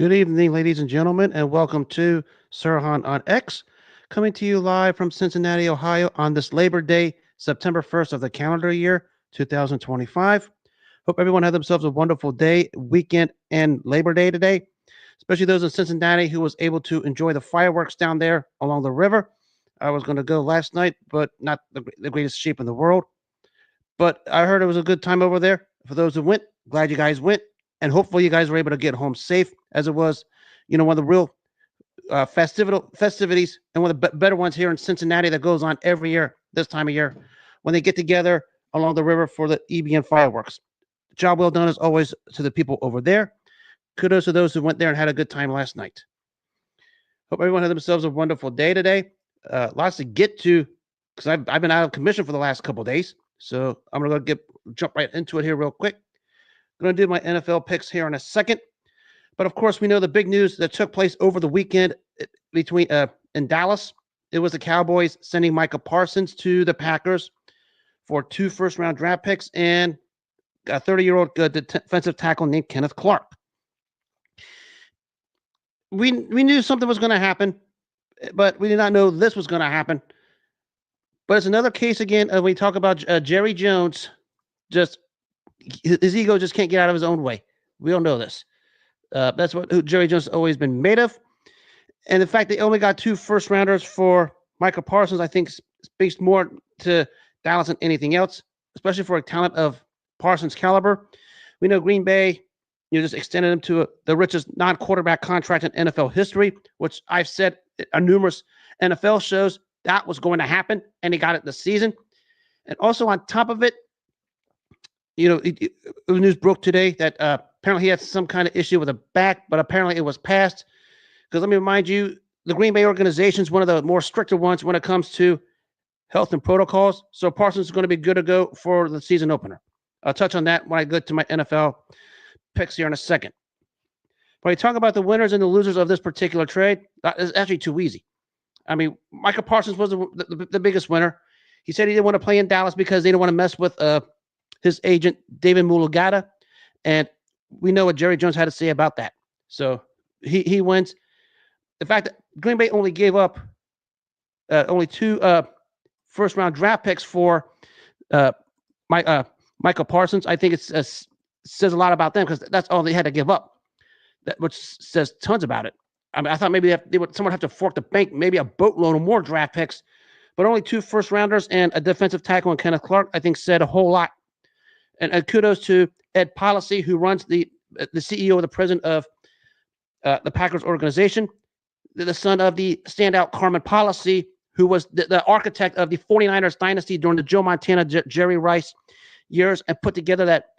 Good evening, ladies and gentlemen, and welcome to Sirhan on X, coming to you live from Cincinnati, Ohio on this Labor Day, September 1st of the calendar year 2025. Hope everyone had themselves a wonderful day, weekend, and Labor Day today, especially those in Cincinnati who was able to enjoy the fireworks down there along the river. I was going to go last night, but not the greatest shape in the world. But I heard it was a good time over there. For those who went, glad you guys went, and hopefully you guys were able to get home safe, as it was, one of the real festivities and one of the better ones here in Cincinnati that goes on every year this time of year when they get together along the river for the EBN fireworks. Job well done as always to the people over there. Kudos to those who went there and had a good time last night. Hope everyone had themselves a wonderful day today. Lots to get to because I've been out of commission for the last couple of days. So I'm going to jump right into it here real quick. I'm going to do my NFL picks here in a second. But of course, we know the big news that took place over the weekend between in Dallas. It was the Cowboys sending Micah Parsons to the Packers for 2 first-round draft picks and a 30-year-old defensive tackle named Kenneth Clark. We knew something was going to happen, but we did not know this was going to happen. But it's another case again. When we talk about Jerry Jones, just his ego just can't get out of his own way. We all know this. That's what Jerry Jones has always been made of. And the fact they only got 2 first rounders for Micah Parsons, I think, speaks more to Dallas than anything else, especially for a talent of Parsons' caliber. We know Green Bay, just extended him to the richest non-quarterback contract in NFL history, which I've said on numerous NFL shows that was going to happen, and he got it this season. And also on top of it, the news broke today that apparently he had some kind of issue with a back, but apparently it was passed. Because let me remind you, the Green Bay organization is one of the more stricter ones when it comes to health and protocols. So Parsons is going to be good to go for the season opener. I'll touch on that when I go to my NFL picks here in a second. When I talk about the winners and the losers of this particular trade, that is actually too easy. I mean, Micah Parsons was the biggest winner. He said he didn't want to play in Dallas because they didn't want to mess with his agent, David Mulugada. And we know what Jerry Jones had to say about that. So he wins. The fact that Green Bay only gave up only 2 first-round draft picks for Micah Parsons, I think it says a lot about them because that's all they had to give up, which says tons about it. I mean, I thought maybe someone have to fork the bank, maybe a boatload of more draft picks, but only 2 first-rounders and a defensive tackle and Kenneth Clark, I think, said a whole lot. And kudos to Ed Policy, who runs the CEO of the president of the Packers organization, the son of the standout Carmen Policy, who was the architect of the 49ers dynasty during the Joe Montana, Jerry Rice years, and put together that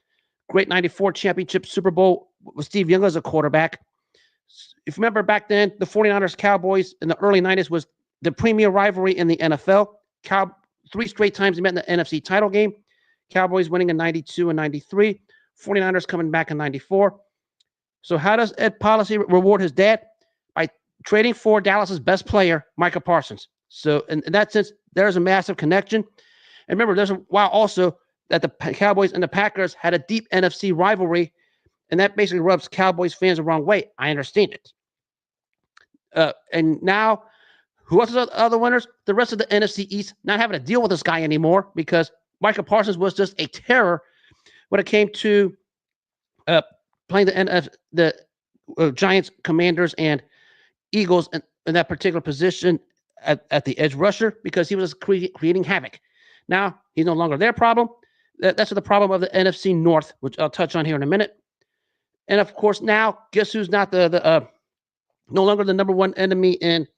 great 94 championship Super Bowl with Steve Young as a quarterback. If you remember back then, the 49ers Cowboys in the early 90s was the premier rivalry in the NFL. 3 straight times they met in the NFC title game. Cowboys winning in 92 and 93. 49ers coming back in 94. So how does Ed Policy reward his dad? By trading for Dallas's best player, Micah Parsons. So in that sense, there's a massive connection. And remember, there's a while also that the Cowboys and the Packers had a deep NFC rivalry, and that basically rubs Cowboys fans the wrong way. I understand it. And now, who else are the other winners? The rest of the NFC East not having to deal with this guy anymore because Micah Parsons was just a terror when it came to playing the Giants, Commanders, and Eagles in that particular position at the edge rusher because he was creating havoc. Now, he's no longer their problem. That's the problem of the NFC North, which I'll touch on here in a minute. And of course, now, guess who's not no longer the number 1 enemy in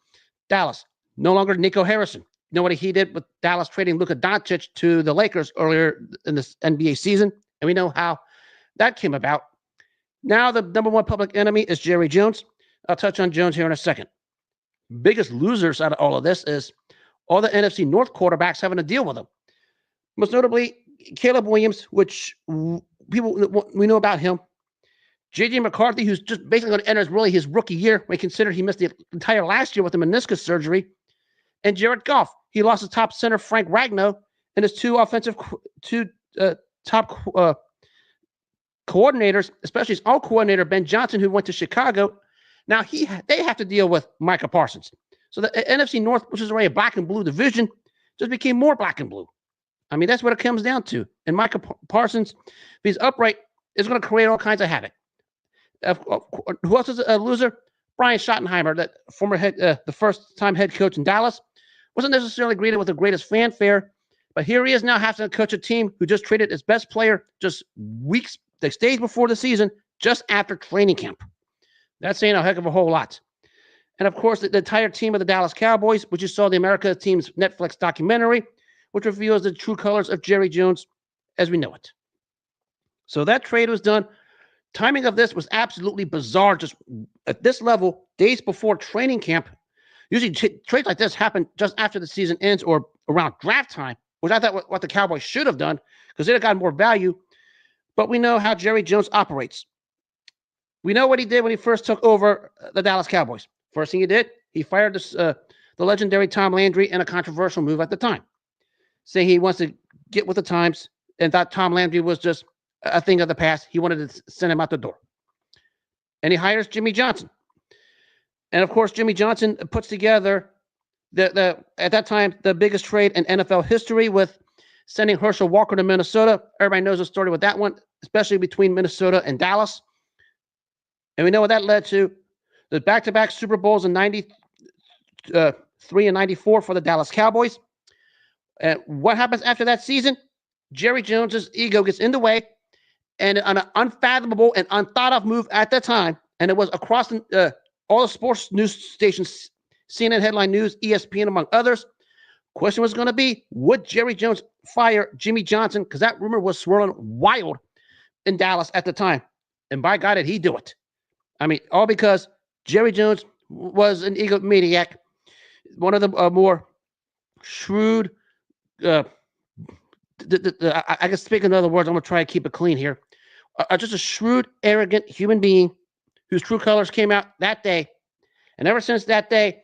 Dallas? No longer Nico Harrison. You know what he did with Dallas trading Luka Doncic to the Lakers earlier in this NBA season? And we know how that came about. Now the number 1 public enemy is Jerry Jones. I'll touch on Jones here in a second. Biggest losers out of all of this is all the NFC North quarterbacks having to deal with him. Most notably, Caleb Williams, which we know about him. J.J. McCarthy, who's just basically going to enter his rookie year when considered he missed the entire last year with the meniscus surgery. And Jared Goff. He lost his top center, Frank Ragnow, and his 2 top coordinators, especially his own coordinator, Ben Johnson, who went to Chicago, Now they have to deal with Micah Parsons. So the NFC North, which is already a black and blue division, just became more black and blue. I mean, that's what it comes down to. And Micah Parsons, if he's upright, is going to create all kinds of havoc. Who else is a loser? Brian Schottenheimer, that former the first-time head coach in Dallas, wasn't necessarily greeted with the greatest fanfare, but here he is now having to coach a team who just traded its best player just days before the season, just after training camp. That's saying a heck of a whole lot. And of course, the entire team of the Dallas Cowboys, which you saw the America team's Netflix documentary, which reveals the true colors of Jerry Jones as we know it. So that trade was done. Timing of this was absolutely bizarre. Just at this level, days before training camp. Usually trades like this happen just after the season ends or around draft time, which I thought what the Cowboys should have done because they'd have gotten more value. But we know how Jerry Jones operates. We know what he did when he first took over the Dallas Cowboys. First thing he did, he fired the legendary Tom Landry in a controversial move at the time, saying he wants to get with the times and thought Tom Landry was just a thing of the past. He wanted to send him out the door. And he hires Jimmy Johnson. And of course, Jimmy Johnson puts together at that time the biggest trade in NFL history with sending Herschel Walker to Minnesota. Everybody knows the story with that one, especially between Minnesota and Dallas. And we know what that led to. The back-to-back Super Bowls in 93 and 94 for the Dallas Cowboys. And what happens after that season? Jerry Jones's ego gets in the way, and an unfathomable and unthought-of move at the time, and it was across all the sports news stations, CNN Headline News, ESPN, among others. Question was going to be, would Jerry Jones fire Jimmy Johnson? Because that rumor was swirling wild in Dallas at the time. And by God, did he do it. I mean, all because Jerry Jones was an egomaniac, one of the more shrewd, I guess speaking in other words, I'm going to try to keep it clean here. Just a shrewd, arrogant human being whose true colors came out that day. And ever since that day,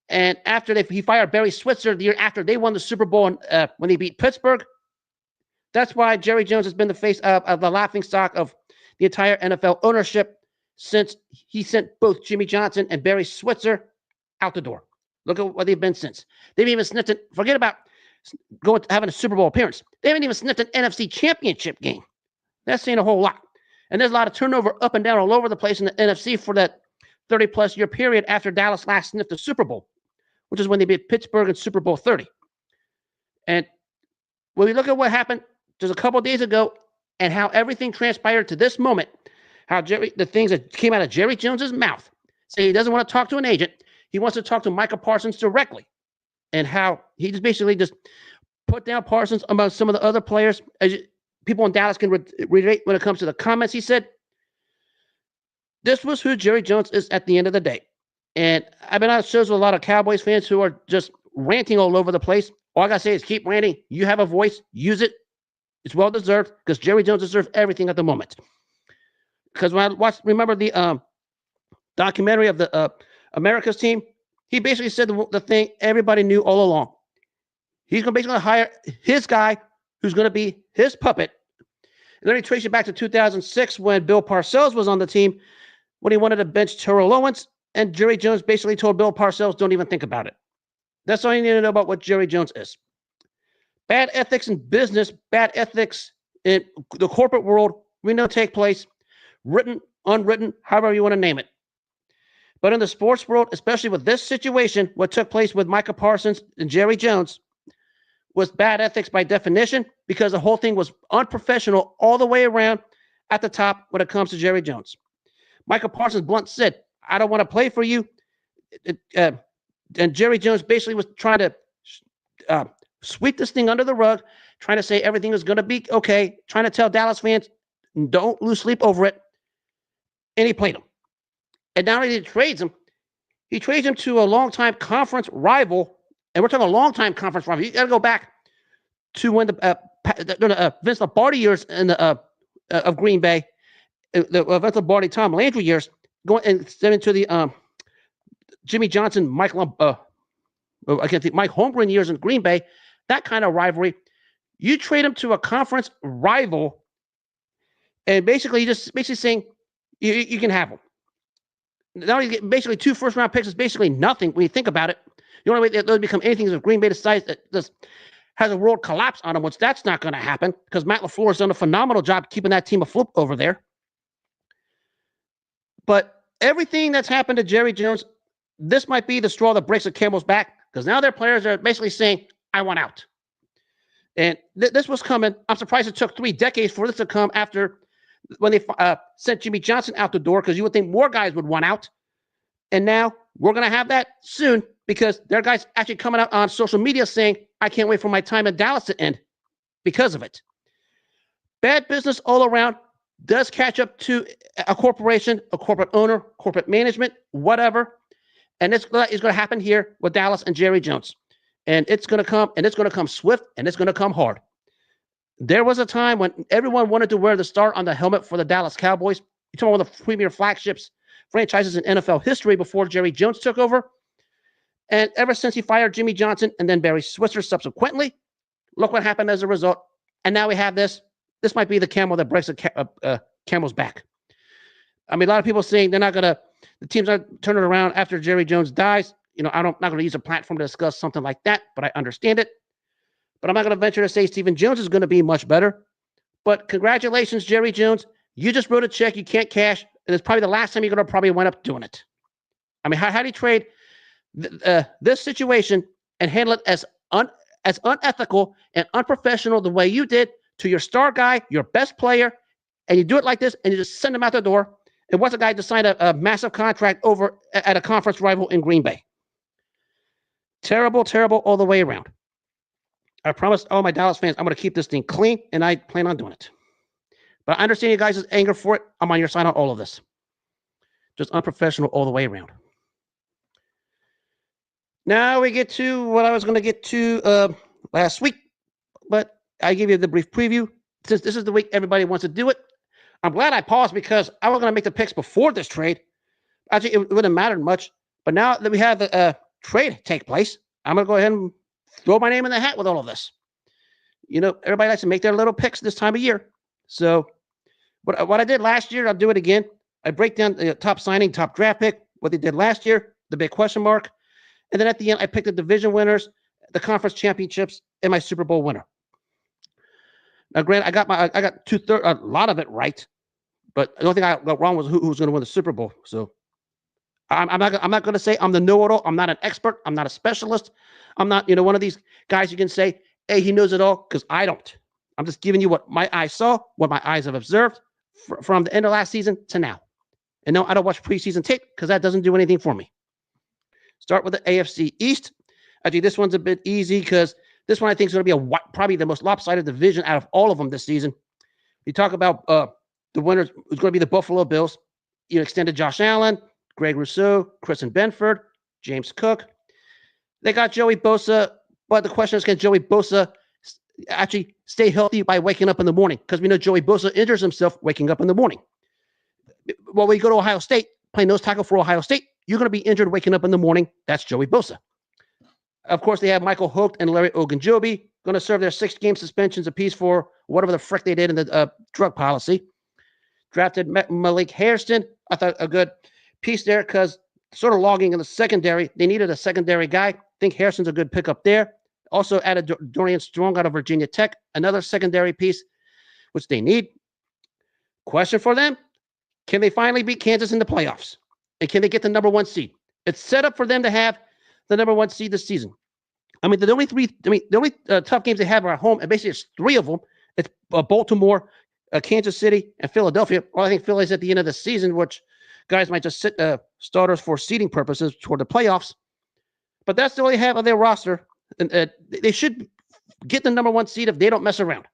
and after he fired Barry Switzer the year after they won the Super Bowl when they beat Pittsburgh, that's why Jerry Jones has been the face of the laughingstock of the entire NFL ownership since he sent both Jimmy Johnson and Barry Switzer out the door. Look at what they've been since. They've even sniffed it. Forget about having a Super Bowl appearance. They haven't even sniffed an NFC championship game. That's saying a whole lot. And there's a lot of turnover up and down all over the place in the NFC for that 30-plus year period after Dallas last sniffed the Super Bowl, which is when they beat Pittsburgh in Super Bowl 30. And when we look at what happened just a couple of days ago and how everything transpired to this moment, how the things that came out of Jerry Jones's mouth, say he doesn't want to talk to an agent, he wants to talk to Micah Parsons directly, and how he just basically just put down Parsons among some of the other players. As people in Dallas can relate when it comes to the comments he said. This was who Jerry Jones is at the end of the day. And I've been on shows with a lot of Cowboys fans who are just ranting all over the place. All I got to say is keep ranting. You have a voice. Use it. It's well-deserved because Jerry Jones deserves everything at the moment. Because when I remember the documentary of the America's team, he basically said the thing everybody knew all along. He's going to basically hire his guy who's going to be his puppet. And then he traced it back to 2006 when Bill Parcells was on the team when he wanted to bench Terrell Owens. And Jerry Jones basically told Bill Parcells, don't even think about it. That's all you need to know about what Jerry Jones is. Bad ethics in business, bad ethics in the corporate world, we know take place, written, unwritten, however you want to name it. But in the sports world, especially with this situation, what took place with Micah Parsons and Jerry Jones was bad ethics by definition because the whole thing was unprofessional all the way around at the top when it comes to Jerry Jones. Micah Parsons blunt said, I don't want to play for you. And Jerry Jones basically was trying to sweep this thing under the rug, trying to say everything is going to be okay, trying to tell Dallas fans, don't lose sleep over it. And he played him. And not only did he trade him to a longtime conference rival. And we're talking a longtime conference rival. You got to go back to when the Vince Lombardi years of Green Bay, the Vince Lombardi, Tom Landry years, going and send into the Jimmy Johnson, Mike Holmgren years in Green Bay, that kind of rivalry. You trade him to a conference rival, and basically just saying you can have him. Now you get basically 2 first-round picks is basically nothing when you think about it. The only way they'll become anything is if Green Bay decides that this has a world collapse on them, which that's not going to happen because Matt LaFleur has done a phenomenal job keeping that team afloat over there. But everything that's happened to Jerry Jones, this might be the straw that breaks the camel's back because now their players are basically saying, I want out. And this was coming. I'm surprised it took 3 decades for this to come after when they sent Jimmy Johnson out the door because you would think more guys would want out. And now we're going to have that soon because there are guys actually coming out on social media saying, I can't wait for my time in Dallas to end because of it. Bad business all around does catch up to a corporation, a corporate owner, corporate management, whatever. And this is going to happen here with Dallas and Jerry Jones. And it's going to come, and it's going to come swift, and it's going to come hard. There was a time when everyone wanted to wear the star on the helmet for the Dallas Cowboys. You're talking about one of the premier franchises in NFL history before Jerry Jones took over. And ever since he fired Jimmy Johnson and then Barry Switzer subsequently, look what happened as a result. And now we have this. This might be the camel that breaks the camel's back. I mean, a lot of people saying the team's not turning around after Jerry Jones dies. You know, I'm not going to use a platform to discuss something like that, but I understand it. But I'm not going to venture to say Stephen Jones is going to be much better. But congratulations, Jerry Jones. You just wrote a check you can't cash, and it's probably the last time you're going to probably wind up doing it. I mean, how do you trade this situation and handle it as unethical and unprofessional the way you did to your star guy, your best player, and you do it like this, and you just send him out the door, and what's a guy to sign a massive contract over at a conference rival in Green Bay? Terrible, terrible all the way around. I promised all my Dallas fans I'm going to keep this thing clean, and I plan on doing it. But I understand you guys' anger for it. I'm on your side on all of this. Just unprofessional all the way around. Now we get to what I was going to get to last week, but I gave you the brief preview. Since this is the week everybody wants to do it, I'm glad I paused because I was going to make the picks before this trade. Actually, it wouldn't have mattered much. But now that we have the trade take place, I'm going to go ahead and throw my name in the hat with all of this. You know, everybody likes to make their little picks this time of year. So what I did last year, I'll do it again. I break down the top signing, top draft pick, what they did last year, the big question mark. And then at the end, I picked the division winners, the conference championships, and my Super Bowl winner. Now, granted, I got a lot of it right, but the only thing I got wrong was who's going to win the Super Bowl. So I'm not going to say I'm the know-it-all. I'm not an expert. I'm not a specialist. I'm not, one of these guys you can say, hey, he knows it all, because I don't. I'm just giving you what my eyes saw, what my eyes have observed from the end of last season to now. And no, I don't watch preseason tape because that doesn't do anything for me. Start with the AFC East. Actually, this one's a bit easy because this one I think is going to be probably the most lopsided division out of all of them this season. You talk about the winners, it's going to be the Buffalo Bills. You extended Josh Allen, Greg Rousseau, Kristen Benford, James Cook. They got Joey Bosa, but the question is, can Joey Bosa actually stay healthy by waking up in the morning? Because we know Joey Bosa injures himself waking up in the morning. Well, when you go to Ohio State, playing nose tackle for Ohio State, you're going to be injured waking up in the morning. That's Joey Bosa. Of course, they have Michael Holt and Larry Ogunjobi going to serve their 6-game suspensions apiece for whatever the frick they did in the drug policy. Drafted Malik Hairston. I thought a good piece there because sort of logging in the secondary. They needed a secondary guy. I think Hairston's a good pickup there. Also added Dorian Strong out of Virginia Tech, another secondary piece, which they need. Question for them, can they finally beat Kansas in the playoffs? And can they get the number 1 seed? It's set up for them to have the number 1 seed this season. I mean, the only tough games they have are at home, and basically it's 3 of them. It's Baltimore, Kansas City, and Philadelphia. Well, I think Philly's at the end of the season, which guys might just sit starters for seeding purposes toward the playoffs. But that's all they have on their roster. And they should get the number 1 seed if they don't mess around.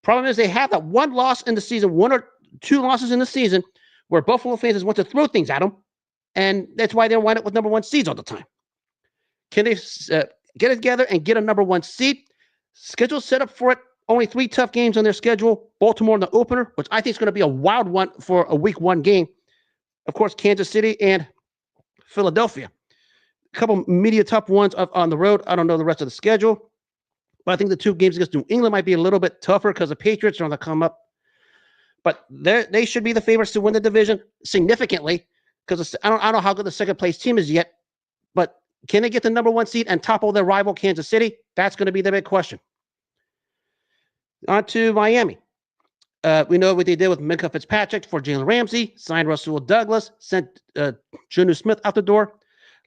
Problem is they have that 1 loss in the season, 1 or 2 losses in the season, where Buffalo fans want to throw things at them, and that's why they wind up with number 1 seeds all the time. Can they get it together and get a number 1 seed? Schedule set up for it. Only 3 tough games on their schedule. Baltimore in the opener, which I think is going to be a wild one for a week 1 game. Of course, Kansas City and Philadelphia. A couple media tough ones on the road. I don't know the rest of the schedule, but I think the 2 games against New England might be a little bit tougher because the Patriots are on the come up. But they should be the favorites to win the division significantly because I don't know how good the second place team is yet, but can they get the number 1 seed and topple their rival Kansas City? That's going to be the big question. On to Miami. We know what they did with Micah Fitzpatrick for Jalen Ramsey, signed Russell Douglas, sent Jonnu Smith out the door.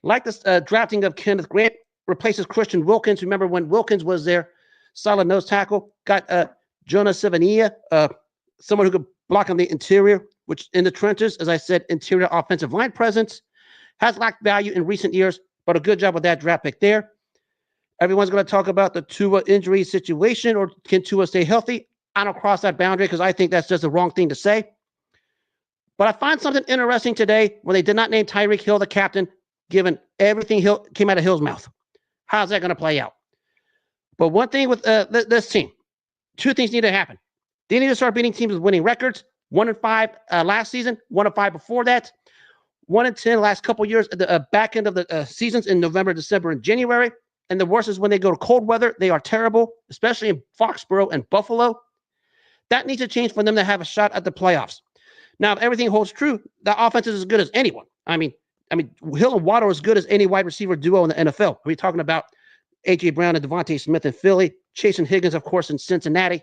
Like the drafting of Kenneth Grant, replaces Christian Wilkins. Remember when Wilkins was there, solid nose tackle. Got Jonah Sevenia, someone who could block on the interior, which in the trenches, as I said, interior offensive line presence. Has lacked value in recent years, but a good job with that draft pick there. Everyone's going to talk about the Tua injury situation, or can Tua stay healthy? I don't cross that boundary because I think that's just the wrong thing to say. But I find something interesting today when they did not name Tyreek Hill the captain, given everything Hill came out of Hill's mouth. How's that going to play out? But one thing with this team, 2 things need to happen. They need to start beating teams with winning records. 1-5 last season, 1-5 before that, 1-10 last couple years at the back end of the seasons in November, December, and January. And the worst is when they go to cold weather, they are terrible, especially in Foxborough and Buffalo. That needs to change for them to have a shot at the playoffs. Now, if everything holds true, the offense is as good as anyone. I mean, Hill and Waddle are as good as any wide receiver duo in the NFL. We're talking about A.J. Brown and Devontae Smith in Philly, Chase and Higgins, of course, in Cincinnati.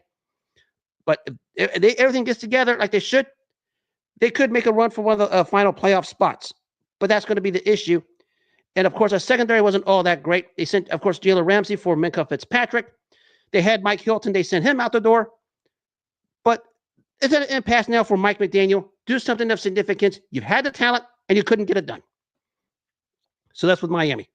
But if everything gets together like they should, they could make a run for one of the final playoff spots. But that's going to be the issue. And, of course, our secondary wasn't all that great. They sent, of course, Jalen Ramsey for Micah Fitzpatrick. They had Mike Hilton. They sent him out the door. But it's at an impasse now for Mike McDaniel. Do something of significance. You've had the talent, and you couldn't get it done. So that's with Miami.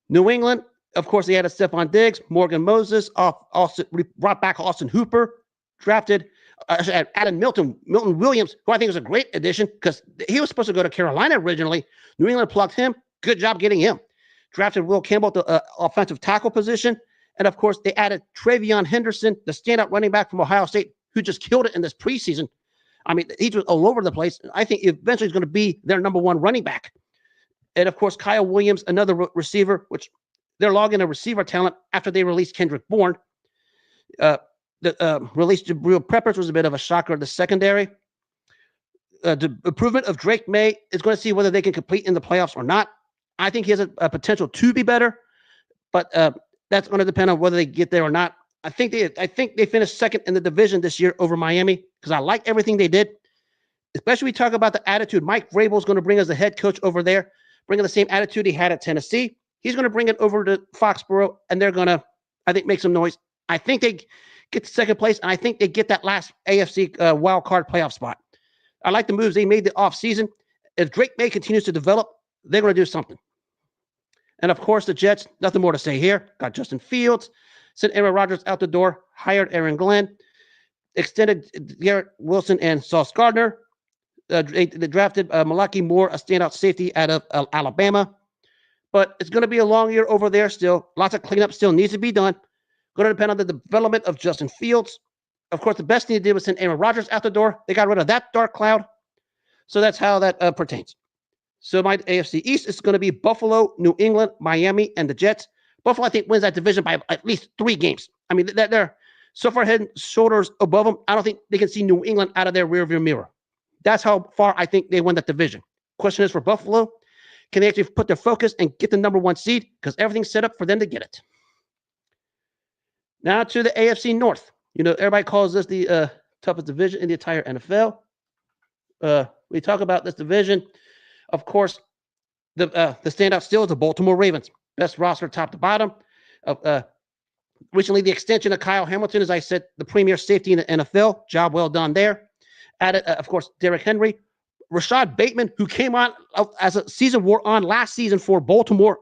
New England, of course, they had a Stephon Diggs, Morgan Moses, brought back Austin Hooper, drafted added Milton Williams, who I think is a great addition because he was supposed to go to Carolina originally. New England plucked him. Good job getting him. Drafted Will Campbell at the offensive tackle position. And, of course, they added Travion Henderson, the standout running back from Ohio State, who just killed it in this preseason. I mean, he was all over the place. I think eventually he's going to be their number 1 running back. And, of course, Kyle Williams, another receiver, which they're logging a receiver talent after they released Kendrick Bourne. The release Jabril Peppers was a bit of a shocker in the secondary. The improvement of Drake May is going to see whether they can compete in the playoffs or not. I think he has a potential to be better, but that's going to depend on whether they get there or not. I think they finished second in the division this year over Miami because I like everything they did. Especially we talk about the attitude Mike Vrabel is going to bring as the head coach over there, bringing the same attitude he had at Tennessee. He's going to bring it over to Foxborough, and they're going to, I think, make some noise. I think they get to second place, and I think they get that last AFC wild card playoff spot. I like the moves they made the offseason. If Drake May continues to develop, they're going to do something. And, of course, the Jets, nothing more to say here. Got Justin Fields, sent Aaron Rodgers out the door, hired Aaron Glenn, extended Garrett Wilson and Sauce Gardner. They drafted Malaki Moore, a standout safety out of Alabama. But it's going to be a long year over there still. Lots of cleanup still needs to be done. Going to depend on the development of Justin Fields. Of course, the best thing they did was send Aaron Rodgers out the door. They got rid of that dark cloud. So that's how that pertains. So my AFC East is going to be Buffalo, New England, Miami, and the Jets. Buffalo, I think, wins that division by at least 3 games. I mean, they're so far head and shoulders above them. I don't think they can see New England out of their rearview mirror. That's how far I think they win that division. Question is for Buffalo, can they actually put their focus and get the number 1 seed? Because everything's set up for them to get it. Now to the AFC North. You know, everybody calls this the toughest division in the entire NFL. We talk about this division. Of course, the standout still is the Baltimore Ravens. Best roster top to bottom. Recently, the extension of Kyle Hamilton, as I said, the premier safety in the NFL. Job well done there. Added, of course, Derrick Henry. Rashad Bateman, who came on as a season wore on last season for Baltimore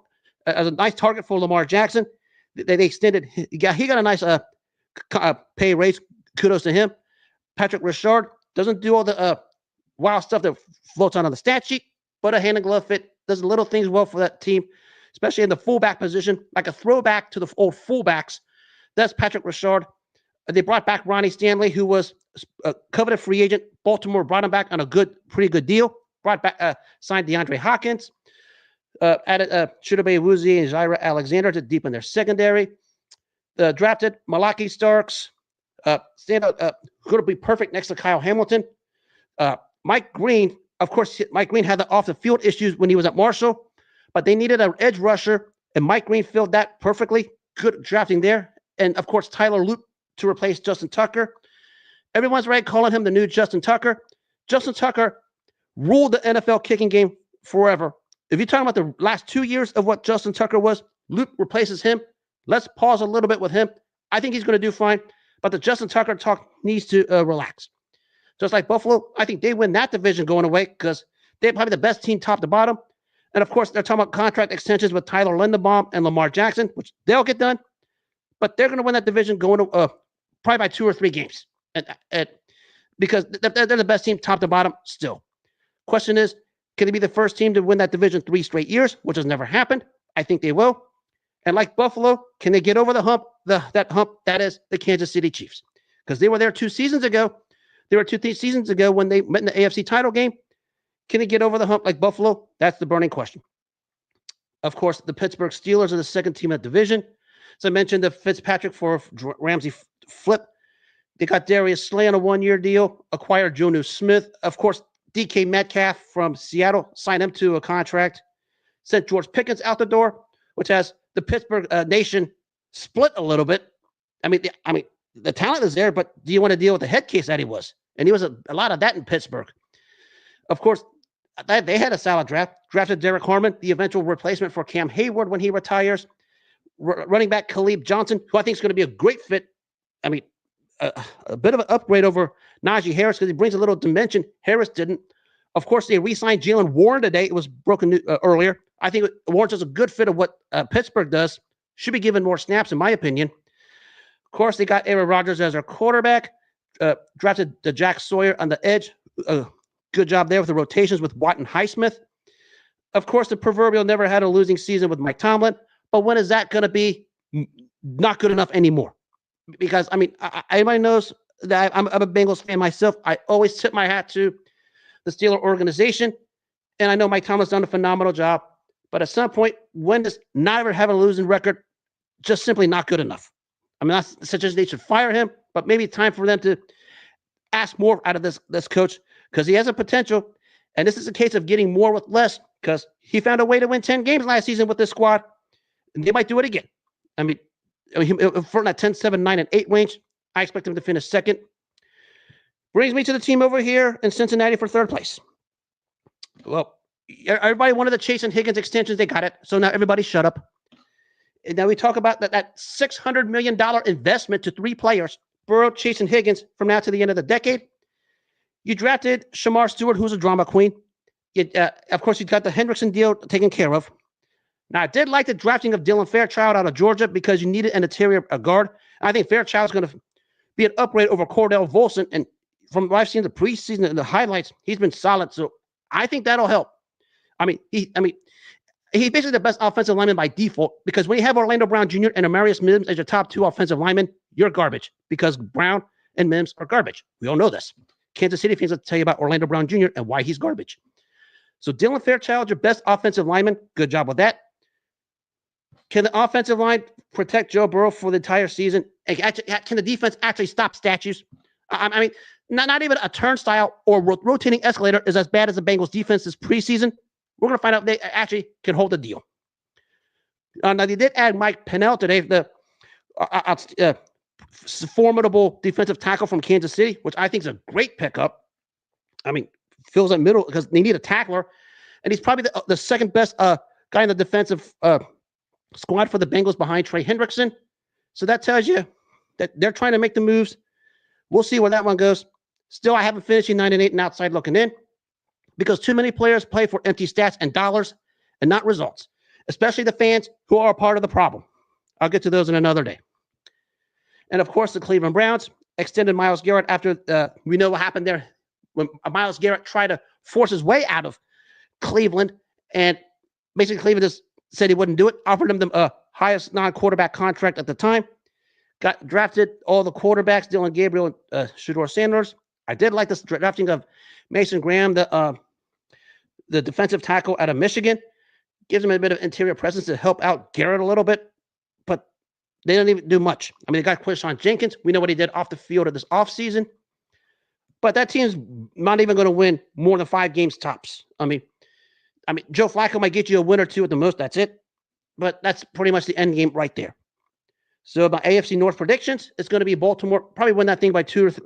as a nice target for Lamar Jackson. They extended. He got a nice pay raise. Kudos to him. Patrick Rashard doesn't do all the wild stuff that floats on the stat sheet, but a hand and glove fit. Does little things well for that team, especially in the fullback position, like a throwback to the old fullbacks. That's Patrick Rashard. They brought back Ronnie Stanley, who was a coveted free agent. Baltimore brought him back on a pretty good deal. Signed DeAndre Hopkins. Added Chidobe Awuzie and Jaira Alexander to deepen their secondary. Drafted Malaki Starks. Going to be perfect next to Kyle Hamilton. Mike Green Of course, Mike Green had the off-the-field issues when he was at Marshall, but they needed an edge rusher, and Mike Green filled that perfectly. Good drafting there. And, of course, Tyler Loop to replace Justin Tucker. Everyone's right calling him the new Justin Tucker. Justin Tucker ruled the NFL kicking game forever. If you're talking about the last 2 years of what Justin Tucker was, Loop replaces him. Let's pause a little bit with him. I think he's going to do fine, but the Justin Tucker talk needs to relax. Just like Buffalo, I think they win that division going away because they're probably the best team top to bottom. And, of course, they're talking about contract extensions with Tyler Linderbaum and Lamar Jackson, which they'll get done. But they're going to win that division going to probably by 2 or 3 games. Because they're the best team top to bottom still. Question is, can they be the first team to win that division 3 straight years, which has never happened? I think they will. And like Buffalo, can they get over the hump, that hump that is the Kansas City Chiefs? Because they were there 2 seasons ago. They were 2 seasons ago when they met in the AFC title game. Can they get over the hump like Buffalo? That's the burning question. Of course, the Pittsburgh Steelers are the second team in the division. As I mentioned, the Fitzpatrick for Ramsey flip. They got Darius Slay on a 1-year deal, acquired Jonnu Smith. Of course, DK Metcalf from Seattle signed him to a contract. Sent George Pickens out the door, which has the Pittsburgh nation split a little bit. I mean, the talent is there, but do you want to deal with the head case that he was? And he was a lot of that in Pittsburgh. Of course, they had a solid draft. Drafted Derek Harmon, the eventual replacement for Cam Hayward when he retires. Running back Khalib Johnson, who I think is going to be a great fit. I mean, a bit of an upgrade over Najee Harris because he brings a little dimension. Harris didn't. Of course, they re-signed Jalen Warren today. It was broken earlier. I think Warren's just a good fit of what Pittsburgh does. Should be given more snaps, in my opinion. Of course, they got Aaron Rodgers as their quarterback. Drafted the Jack Sawyer on the edge. Good job there with the rotations with Watt and Highsmith. Of course, the proverbial never had a losing season with Mike Tomlin. But when is that going to be not good enough anymore? Because, I mean, everybody knows that I'm a Bengals fan myself. I always tip my hat to the Steeler organization. And I know Mike Tomlin's done a phenomenal job. But at some point, when does not ever have a losing record just simply not good enough? I mean, that's such as they should fire him, but maybe it's time for them to ask more out of this coach because he has a potential. And this is a case of getting more with less because he found a way to win 10 games last season with this squad. And they might do it again. I mean for that 10, 7, 9, and 8 range, I expect them to finish second. Brings me to the team over here in Cincinnati for third place. Well, everybody wanted the Chase and Higgins extensions. They got it. So now everybody shut up. And now we talk about that $600 million investment to 3 players, Burrow, Chase, and Higgins, from now to the end of the decade. You drafted Shamar Stewart, who's a drama queen. Of course, you got the Hendrickson deal taken care of. Now, I did like the drafting of Dylan Fairchild out of Georgia because you needed an interior guard. I think Fairchild's going to be an upgrade over Cordell Volson. And from what I've seen the preseason and the highlights, he's been solid. So I think that'll help. He's basically the best offensive lineman by default because when you have Orlando Brown Jr. and Amarius Mims as your top 2 offensive linemen, you're garbage because Brown and Mims are garbage. We all know this. Kansas City fans will tell you about Orlando Brown Jr. and why he's garbage. So Dylan Fairchild, your best offensive lineman. Good job with that. Can the offensive line protect Joe Burrow for the entire season? Can the defense actually stop statues? I mean, not even a turnstile or rotating escalator is as bad as the Bengals' defense this preseason. We're going to find out if they actually can hold the deal. Now, they did add Mike Pennell today, the formidable defensive tackle from Kansas City, which I think is a great pickup. I mean, fills that middle because they need a tackler. And he's probably the second best guy in the defensive squad for the Bengals behind Trey Hendrickson. So that tells you that they're trying to make the moves. We'll see where that one goes. Still, I haven't finished 9-8 and outside looking in because too many players play for empty stats and dollars and not results, especially the fans who are a part of the problem. I'll get to those in another day. And, of course, the Cleveland Browns extended Myles Garrett after we know what happened there when Myles Garrett tried to force his way out of Cleveland. And basically Cleveland just said he wouldn't do it, offered him the highest non-quarterback contract at the time. Got drafted all the quarterbacks, Dylan Gabriel and Shedeur Sanders. I did like this drafting of Mason Graham, the defensive tackle out of Michigan. Gives him a bit of interior presence to help out Garrett a little bit, but they didn't even do much. I mean, they got Quinshon Jenkins. We know what he did off the field of this offseason. But that team's not even going to win more than 5 games tops. I mean, Joe Flacco might get you a win or 2 at the most. That's it. But that's pretty much the end game right there. So my AFC North predictions, it's going to be Baltimore. Probably win that thing by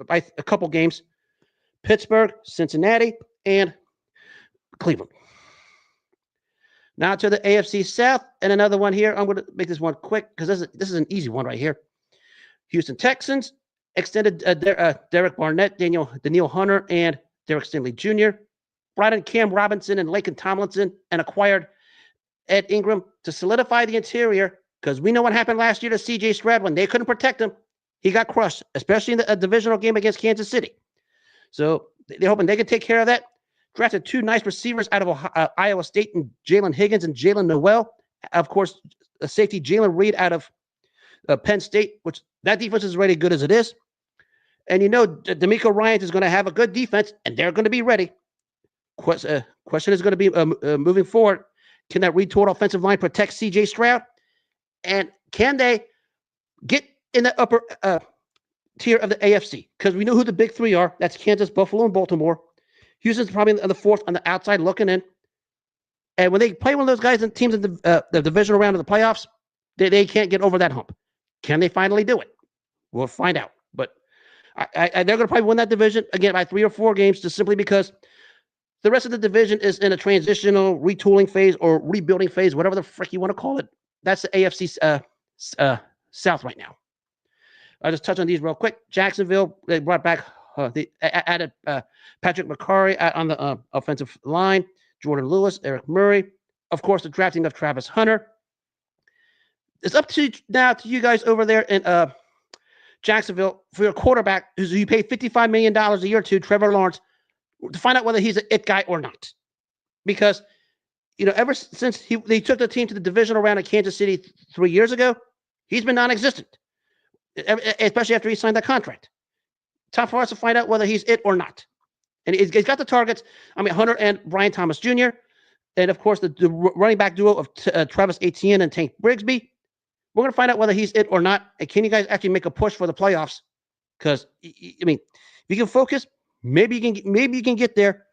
by a couple games. Pittsburgh, Cincinnati, and Cleveland. Now to the AFC South, and another one here. I'm going to make this one quick because this is an easy one right here. Houston Texans extended Derek Barnett, Daniil Hunter, and Derek Stingley Jr. Brought in Cam Robinson and Laken Tomlinson and acquired Ed Ingram to solidify the interior, because we know what happened last year to C.J. Stroud when they couldn't protect him. He got crushed, especially in the divisional game against Kansas City. So they're hoping they can take care of that. Drafted 2 nice receivers out of Iowa State, and Jalen Higgins and Jalen Noel. Of course, a safety, Jalen Reed, out of Penn State, which that defense is already good as it is. And D'Amico Ryans is going to have a good defense, and they're going to be ready. Question is going to be moving forward, can that retooling offensive line protect C.J. Stroud? And can they get in the upper tier of the AFC? Because we know who the big 3 are. That's Kansas, Buffalo, and Baltimore. Houston's probably on the 4th on the outside looking in. And when they play one of those guys and teams in the divisional round of the playoffs, they can't get over that hump. Can they finally do it? We'll find out. But they're going to probably win that division, again, by 3 or 4 games, just simply because the rest of the division is in a transitional retooling phase or rebuilding phase, whatever the frick you want to call it. That's the AFC South right now. I'll just touch on these real quick. Jacksonville, they brought back, they added Patrick McCarry on the offensive line, Jordan Lewis, Eric Murray. Of course, the drafting of Travis Hunter. It's up to you guys over there in Jacksonville for your quarterback, who you pay $55 million a year to, Trevor Lawrence, to find out whether he's an it guy or not. Because, ever since they took the team to the divisional round of Kansas City 3 years ago, he's been non-existent, especially after he signed that contract. Time for us to find out whether he's it or not. And he's got the targets. Hunter and Brian Thomas Jr., and, of course, the running back duo of Travis Etienne and Tank Brigsby. We're going to find out whether he's it or not. And can you guys actually make a push for the playoffs? Because, if you can focus, maybe you can get there.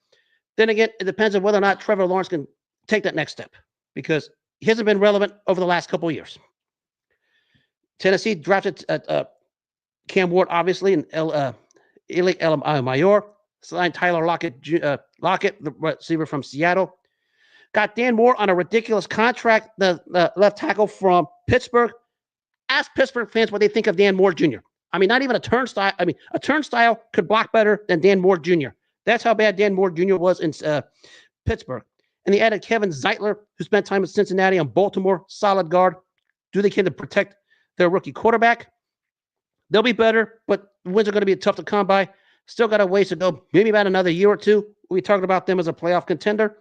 Then again, it depends on whether or not Trevor Lawrence can take that next step, because he hasn't been relevant over the last couple of years. Tennessee drafted Cam Ward, obviously, and Elic Mayor. Signed Tyler Lockett, the receiver from Seattle. Got Dan Moore on a ridiculous contract, the left tackle from Pittsburgh. Ask Pittsburgh fans what they think of Dan Moore Jr. Not even a turnstile. A turnstile could block better than Dan Moore Jr. That's how bad Dan Moore Jr. was in Pittsburgh. And they added Kevin Zeitler, who spent time in Cincinnati and Baltimore, solid guard. Do they can to protect their rookie quarterback? They'll be better, but wins are going to be tough to come by. Still got a ways to go, maybe about another year or 2. We're talking about them as a playoff contender.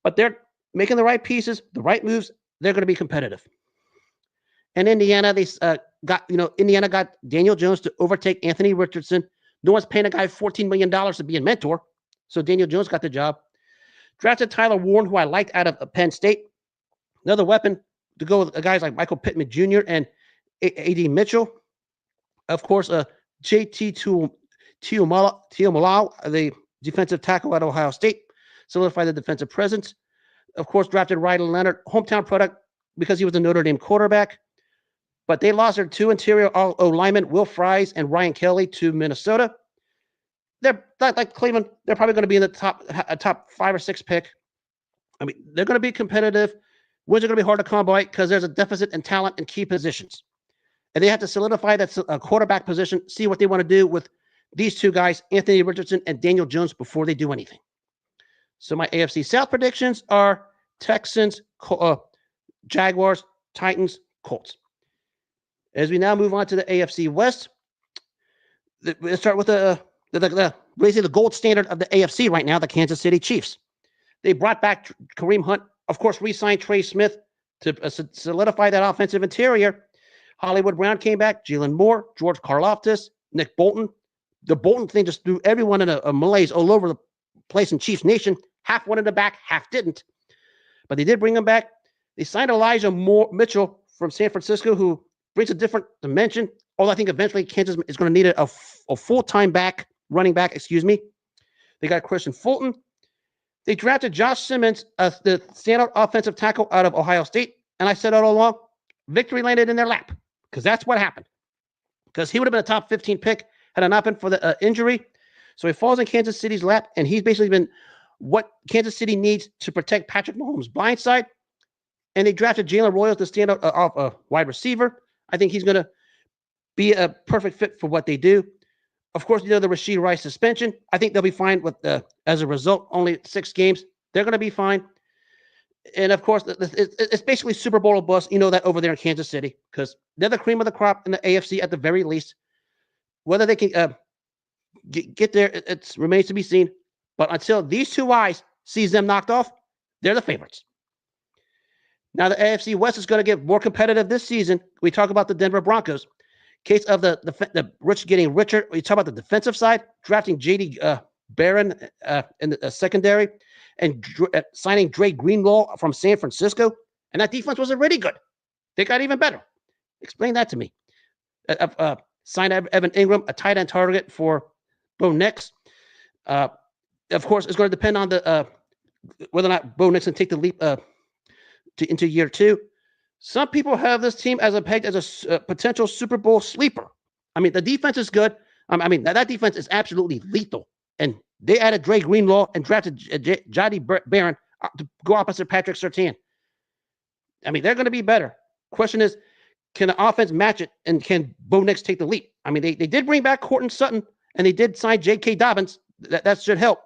But they're making the right pieces, the right moves. They're going to be competitive. And Indiana, Indiana got Daniel Jones to overtake Anthony Richardson. No one's paying a guy $14 million to be a mentor. So Daniel Jones got the job. Drafted Tyler Warren, who I liked out of Penn State. Another weapon to go with guys like Michael Pittman Jr. and A.D. Mitchell. Of course, J.T. Tuimoloau, the defensive tackle at Ohio State, solidified the defensive presence. Of course, drafted Riley Leonard, hometown product, because he was a Notre Dame quarterback. But they lost their 2 interior linemen, Will Fries and Ryan Kelly, to Minnesota. They're like Cleveland. They're probably going to be in the top 5 or 6 pick. They're going to be competitive. Wins are going to be hard to come by because there's a deficit in talent in key positions. And they have to solidify that quarterback position, see what they want to do with these 2 guys, Anthony Richardson and Daniel Jones, before they do anything. So my AFC South predictions are Texans, Jaguars, Titans, Colts. As we now move on to the AFC West, let's start with basically the gold standard of the AFC right now, the Kansas City Chiefs. They brought back Kareem Hunt, of course, re-signed Trey Smith to solidify that offensive interior. Hollywood Brown came back, Jalen Moore, George Karlaftis, Nick Bolton. The Bolton thing just threw everyone in a malaise all over the place in Chiefs Nation. Half wanted him back, half didn't. But they did bring him back. They signed Elijah Mitchell from San Francisco, who brings a different dimension. Although I think eventually Kansas is going to need a full-time back running back, excuse me. They got Christian Fulton. They drafted Josh Simmons, the standout offensive tackle out of Ohio State. And I said all along, victory landed in their lap because that's what happened. Because he would have been a top 15 pick had it not been for the injury. So he falls in Kansas City's lap, and he's basically been what Kansas City needs to protect Patrick Mahomes' blind side. And they drafted Jalen Royals to stand out off a wide receiver. I think he's going to be a perfect fit for what they do. Of course, the Rashee Rice suspension. I think they'll be fine with as a result, only 6 games. They're going to be fine. And of course, it's basically Super Bowl bust. You know that over there in Kansas City because they're the cream of the crop in the AFC at the very least. Whether they can get there, it remains to be seen. But until these two eyes sees them knocked off, they're the favorites. Now the AFC West is going to get more competitive this season. We talk about the Denver Broncos. Case of the rich getting richer. We talk about the defensive side, drafting J.D. Barron in the secondary and signing Dre Greenlaw from San Francisco. And that defense was already good. They got even better. Explain that to me. Signed Evan Ingram, a tight end target for Bo Nix. Of course, it's going to depend on whether or not Bo Nix can take the leap into year 2. Some people have this team as a potential Super Bowl sleeper. I mean, the defense is good. That defense is absolutely lethal. And they added Dre Greenlaw and drafted J.D. Barron to go opposite Patrick Surtain. I mean, they're going to be better. Question is, can the offense match it, and can Bo Nix take the leap? I mean, they did bring back Courtland Sutton, and they did sign J.K. Dobbins. That should help.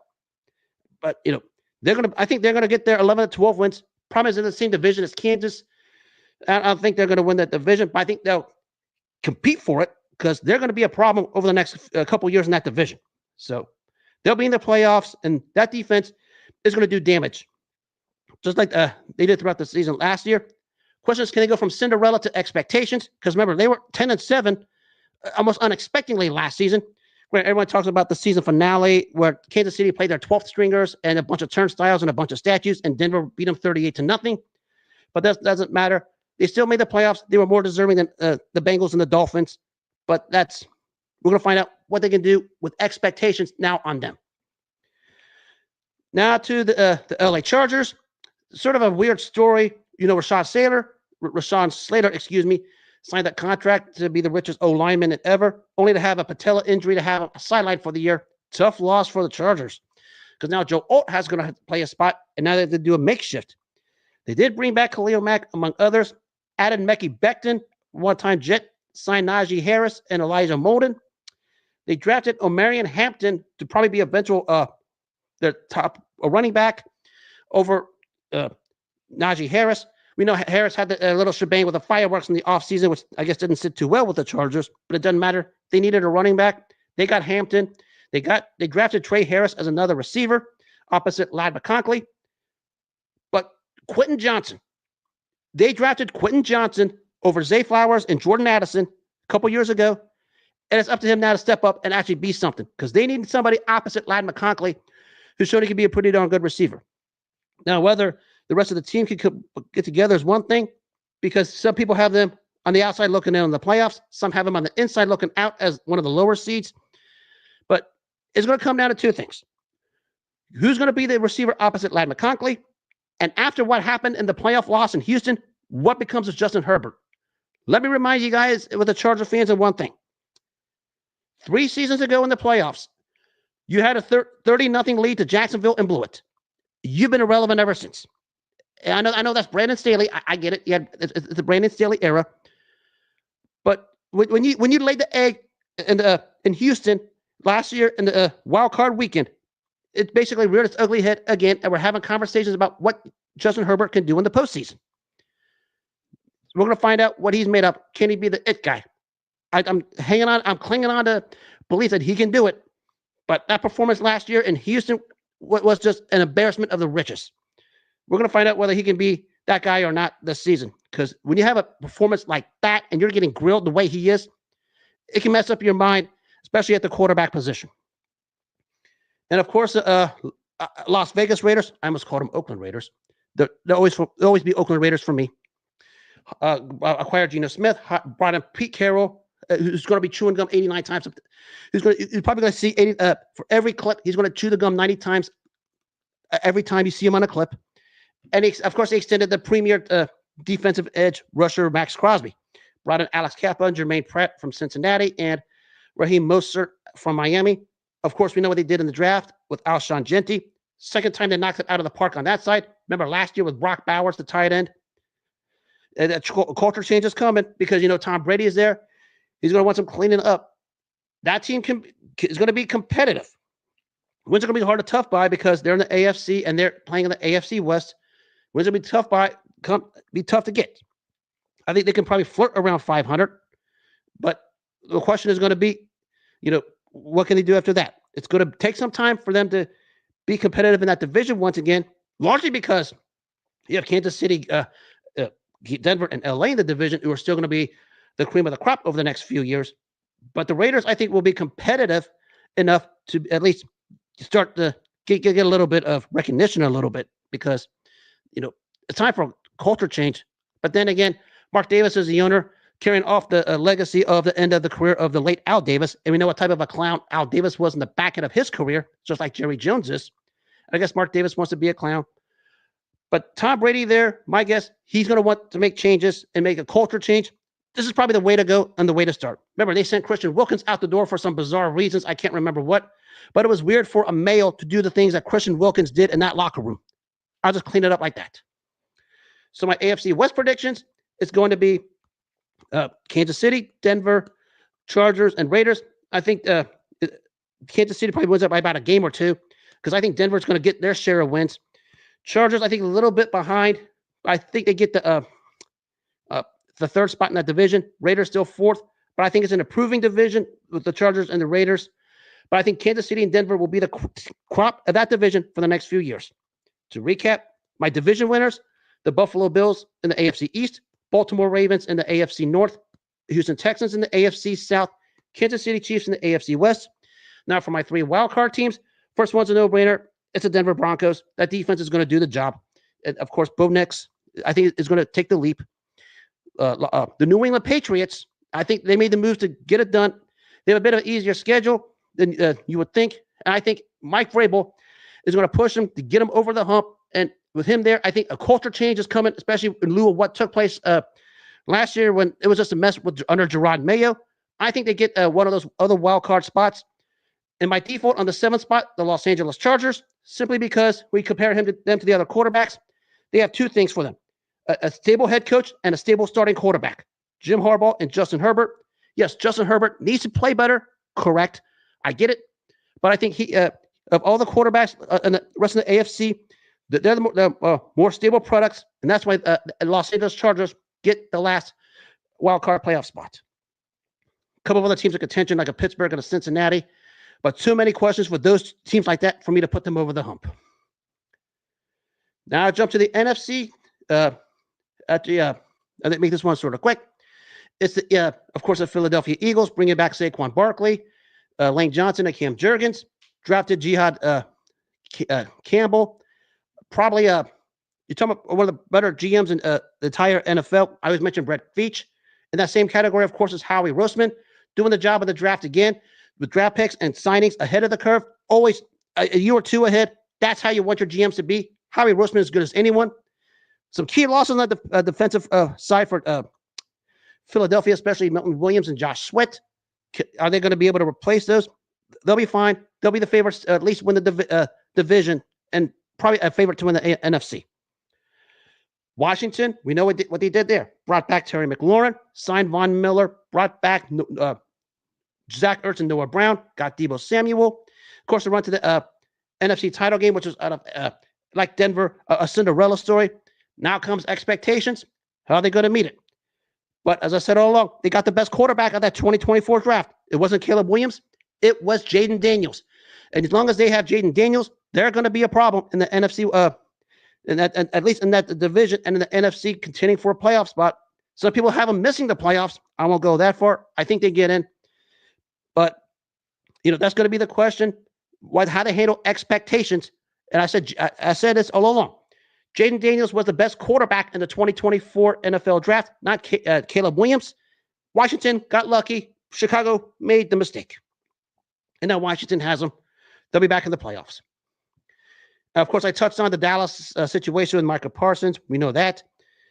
But, I think they're going to get their 11 to 12 wins. Problem is in the same division as Kansas. I don't think they're going to win that division, but I think they'll compete for it because they're going to be a problem over the next couple years in that division. So they'll be in the playoffs, and that defense is going to do damage, just like they did throughout the season last year. Question is, can they go from Cinderella to expectations? Because remember, they were 10-7 almost unexpectedly last season, where everyone talks about the season finale where Kansas City played their 12th stringers and a bunch of turnstiles and a bunch of statues, and Denver beat them 38-0. But that doesn't matter. They still made the playoffs. They were more deserving than the Bengals and the Dolphins. But we're going to find out what they can do with expectations now on them. Now to the LA Chargers. Sort of a weird story. Rashawn Slater, signed that contract to be the richest O-lineman ever, only to have a patella injury to have a sideline for the year. Tough loss for the Chargers. Because now Joe Alt has going to play a spot, and now they have to do a makeshift. They did bring back Khalil Mack, among others, added Mekhi Becton, one-time Jet, signed Najee Harris and Elijah Molden. They drafted Omarion Hampton to probably be eventual their top running back over Najee Harris. We know Harris had a little shebang with the fireworks in the offseason, which I guess didn't sit too well with the Chargers, but it doesn't matter. They needed a running back. They got Hampton. They drafted Trey Harris as another receiver opposite Ladd McConkey. But Quentin Johnson, they drafted Quentin Johnson over Zay Flowers and Jordan Addison a couple years ago, and it's up to him now to step up and actually be something because they needed somebody opposite Ladd McConkey who showed he could be a pretty darn good receiver. Now, whether the rest of the team could get together is one thing, because some people have them on the outside looking in on the playoffs. Some have them on the inside looking out as one of the lower seeds. But it's going to come down to 2 things. Who's going to be the receiver opposite Ladd McConkey? And after what happened in the playoff loss in Houston, what becomes of Justin Herbert? Let me remind you guys, with the Charger fans, of one thing. 3 seasons ago in the playoffs, you had a 30-0 lead to Jacksonville and blew it. You've been irrelevant ever since. And I know that's Brandon Staley. I get it. Yeah, it's the Brandon Staley era. But when you laid the egg in Houston last year in the wild card weekend, it basically reared its ugly head again, and we're having conversations about what Justin Herbert can do in the postseason. We're going to find out what he's made up. Can he be the it guy? I'm hanging on. I'm clinging on to belief that he can do it. But that performance last year in Houston was just an embarrassment of the richest. We're going to find out whether he can be that guy or not this season. Because when you have a performance like that and you're getting grilled the way he is, it can mess up your mind, especially at the quarterback position. And of course, Las Vegas Raiders. I almost called them Oakland Raiders. They'll always be Oakland Raiders for me. Acquired Geno Smith, brought in Pete Carroll, who's going to be chewing gum 89 times. He's probably going to see 80 for every clip. He's going to chew the gum 90 times every time you see him on a clip. And of course, they extended the premier defensive edge rusher Max Crosby. Brought in Alex Kappa and Jermaine Pratt from Cincinnati and Raheem Mostert from Miami. Of course, we know what they did in the draft with Alshon Jeffrey. Second time they knocked it out of the park on that side. Remember last year with Brock Bowers, the tight end? That culture change is coming because, Tom Brady is there. He's going to want some cleaning up. That team is going to be competitive. Wins are going to be hard to tough by because they're in the AFC and they're playing in the AFC West. Wins are going to be tough to get. I think they can probably flirt around 500. But the question is going to be, what can they do after that? It's going to take some time for them to be competitive in that division once again, largely because you have Kansas City, Denver, and LA in the division who are still going to be the cream of the crop over the next few years. But the Raiders, I think, will be competitive enough to at least start to get a little bit of recognition because, it's time for a culture change. But then again, Mark Davis is the owner, carrying off the legacy of the end of the career of the late Al Davis. And we know what type of a clown Al Davis was in the back end of his career, just like Jerry Jones is. I guess Mark Davis wants to be a clown. But Tom Brady there, my guess, he's going to want to make changes and make a culture change. This is probably the way to go and the way to start. Remember, they sent Christian Wilkins out the door for some bizarre reasons. I can't remember what. But it was weird for a male to do the things that Christian Wilkins did in that locker room. I'll just clean it up like that. So my AFC West predictions, it's going to be Kansas City, Denver, Chargers, and Raiders. I think Kansas City probably wins up by about a game or two because I think Denver's going to get their share of wins. Chargers, I think, a little bit behind. I think they get the third spot in that division. Raiders still fourth, but I think it's an improving division with the Chargers and the Raiders. But I think Kansas City and Denver will be the crop of that division for the next few years. To recap, my division winners, the Buffalo Bills in the AFC East, Baltimore Ravens in the AFC North, Houston Texans in the AFC South, Kansas City Chiefs in the AFC West. Now for my three wildcard teams, first one's a no-brainer. It's the Denver Broncos. That defense is going to do the job. And of course, Bo Nix, I think, is going to take the leap. The New England Patriots, I think they made the moves to get it done. They have a bit of an easier schedule than you would think. And I think Mike Vrabel is going to push them to get them over the hump. And with him there, I think a culture change is coming, especially in lieu of what took place last year when it was just a mess under Gerard Mayo. I think they get one of those other wild card spots. And my default on the 7th spot, the Los Angeles Chargers, simply because we compare them to the other quarterbacks. They have two things for them, a stable head coach and a stable starting quarterback, Jim Harbaugh and Justin Herbert. Yes, Justin Herbert needs to play better. Correct. I get it. But I think he, of all the quarterbacks in the rest of the AFC, they're the more stable products. And that's why the Los Angeles Chargers get the last wild card playoff spot. A couple of other teams of contention, like a Pittsburgh and a Cincinnati. But too many questions for those teams like that for me to put them over the hump. Now I jump to the NFC. I make this one sort of quick. It's of course, the Philadelphia Eagles bringing back Saquon Barkley, Lane Johnson, and Cam Jurgens. Drafted Jihad Campbell. Probably you're talking about one of the better GMs in the entire NFL. I always mention Brett Veach. In that same category, of course, is Howie Roseman, doing the job of the draft again with draft picks and signings ahead of the curve. Always a year or two ahead. That's how you want your GMs to be. Howie Roseman is as good as anyone. Some key losses on the defensive side for Philadelphia, especially Milton Williams and Josh Sweat. Are they going to be able to replace those? They'll be fine. They'll be the favorites to at least win the division and probably a favorite to win the NFC. Washington, we know what they did there. Brought back Terry McLaurin, signed Von Miller, brought back Zach Ertz and Noah Brown, got Deebo Samuel. Of course, they run to the NFC title game, which was out of, like Denver, a Cinderella story. Now comes expectations. How are they going to meet it? But as I said all along, they got the best quarterback of that 2024 draft. It wasn't Caleb Williams. It was Jaden Daniels. And as long as they have Jaden Daniels, they're going to be a problem in the NFC, at least in that division and in the NFC contending for a playoff spot. Some people have them missing the playoffs. I won't go that far. I think they get in. But, that's going to be the question, how to handle expectations. And I said this all along. Jaden Daniels was the best quarterback in the 2024 NFL draft, not Caleb Williams. Washington got lucky. Chicago made the mistake. And now Washington has them. They'll be back in the playoffs. Of course, I touched on the Dallas situation with Micah Parsons. We know that.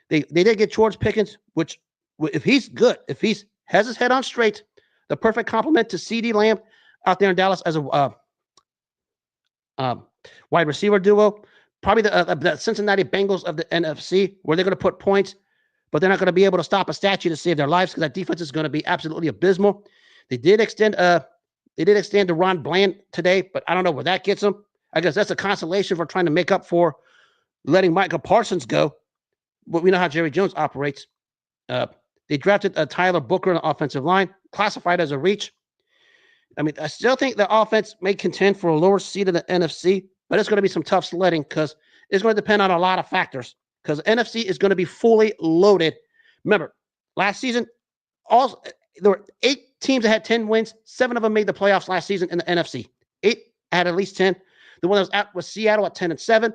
They did get George Pickens, which, if he's good, if he has his head on straight, the perfect complement to CeeDee Lamb out there in Dallas as a wide receiver duo. Probably the Cincinnati Bengals of the NFC, where they're going to put points, but they're not going to be able to stop a statue to save their lives because that defense is going to be absolutely abysmal. They did extend DeRon Bland today, but I don't know where that gets them. I guess that's a consolation for trying to make up for letting Micah Parsons go. But we know how Jerry Jones operates. They drafted Tyler Booker on the offensive line, classified as a reach. I mean, I still think the offense may contend for a lower seed in the NFC, but it's going to be some tough sledding because it's going to depend on a lot of factors because the NFC is going to be fully loaded. Remember, last season, there were 8 teams that had 10 wins. 7 of them made the playoffs last season in the NFC. 8 had at least 10. The one that was out was Seattle at 10-7.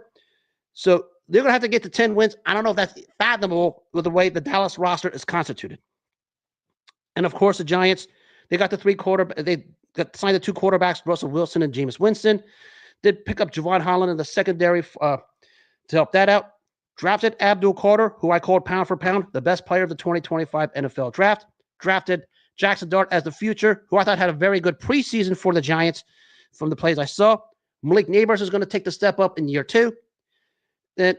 So they're going to have to get to 10 wins. I don't know if that's fathomable with the way the Dallas roster is constituted. And of course, the Giants, they got signed the 2 quarterbacks, Russell Wilson and Jameis Winston. Did pick up Javon Holland in the secondary to help that out. Drafted Abdul Carter, who I called pound for pound the best player of the 2025 NFL draft. Drafted Jackson Dart as the future, who I thought had a very good preseason for the Giants from the plays I saw. Malik Neighbors is going to take the step up in year 2. Then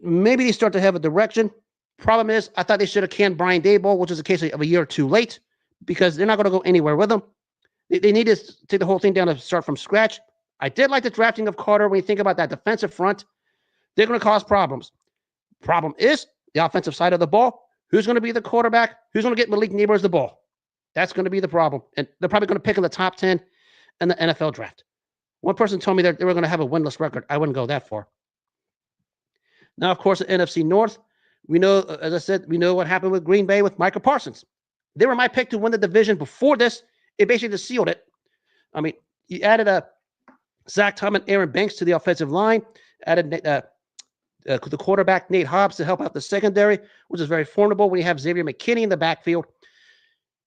maybe they start to have a direction. Problem is, I thought they should have canned Brian Daboll, which is a case of a year or 2 late, because they're not going to go anywhere with him. They need to take the whole thing down and start from scratch. I did like the drafting of Carter. When you think about that defensive front, they're going to cause problems. Problem is the offensive side of the ball. Who's going to be the quarterback? Who's going to get Malik Neighbors the ball? That's going to be the problem. And they're probably going to pick in the top 10 in the NFL draft. One person told me that they were going to have a winless record. I wouldn't go that far. Now, of course, the NFC North, we know, as I said, we know what happened with Green Bay with Micah Parsons. They were my pick to win the division before this. It basically just sealed it. I mean, you added Zach Tom and Aaron Banks to the offensive line, added the quarterback, Nate Hobbs, to help out the secondary, which is very formidable when you have Xavier McKinney in the backfield.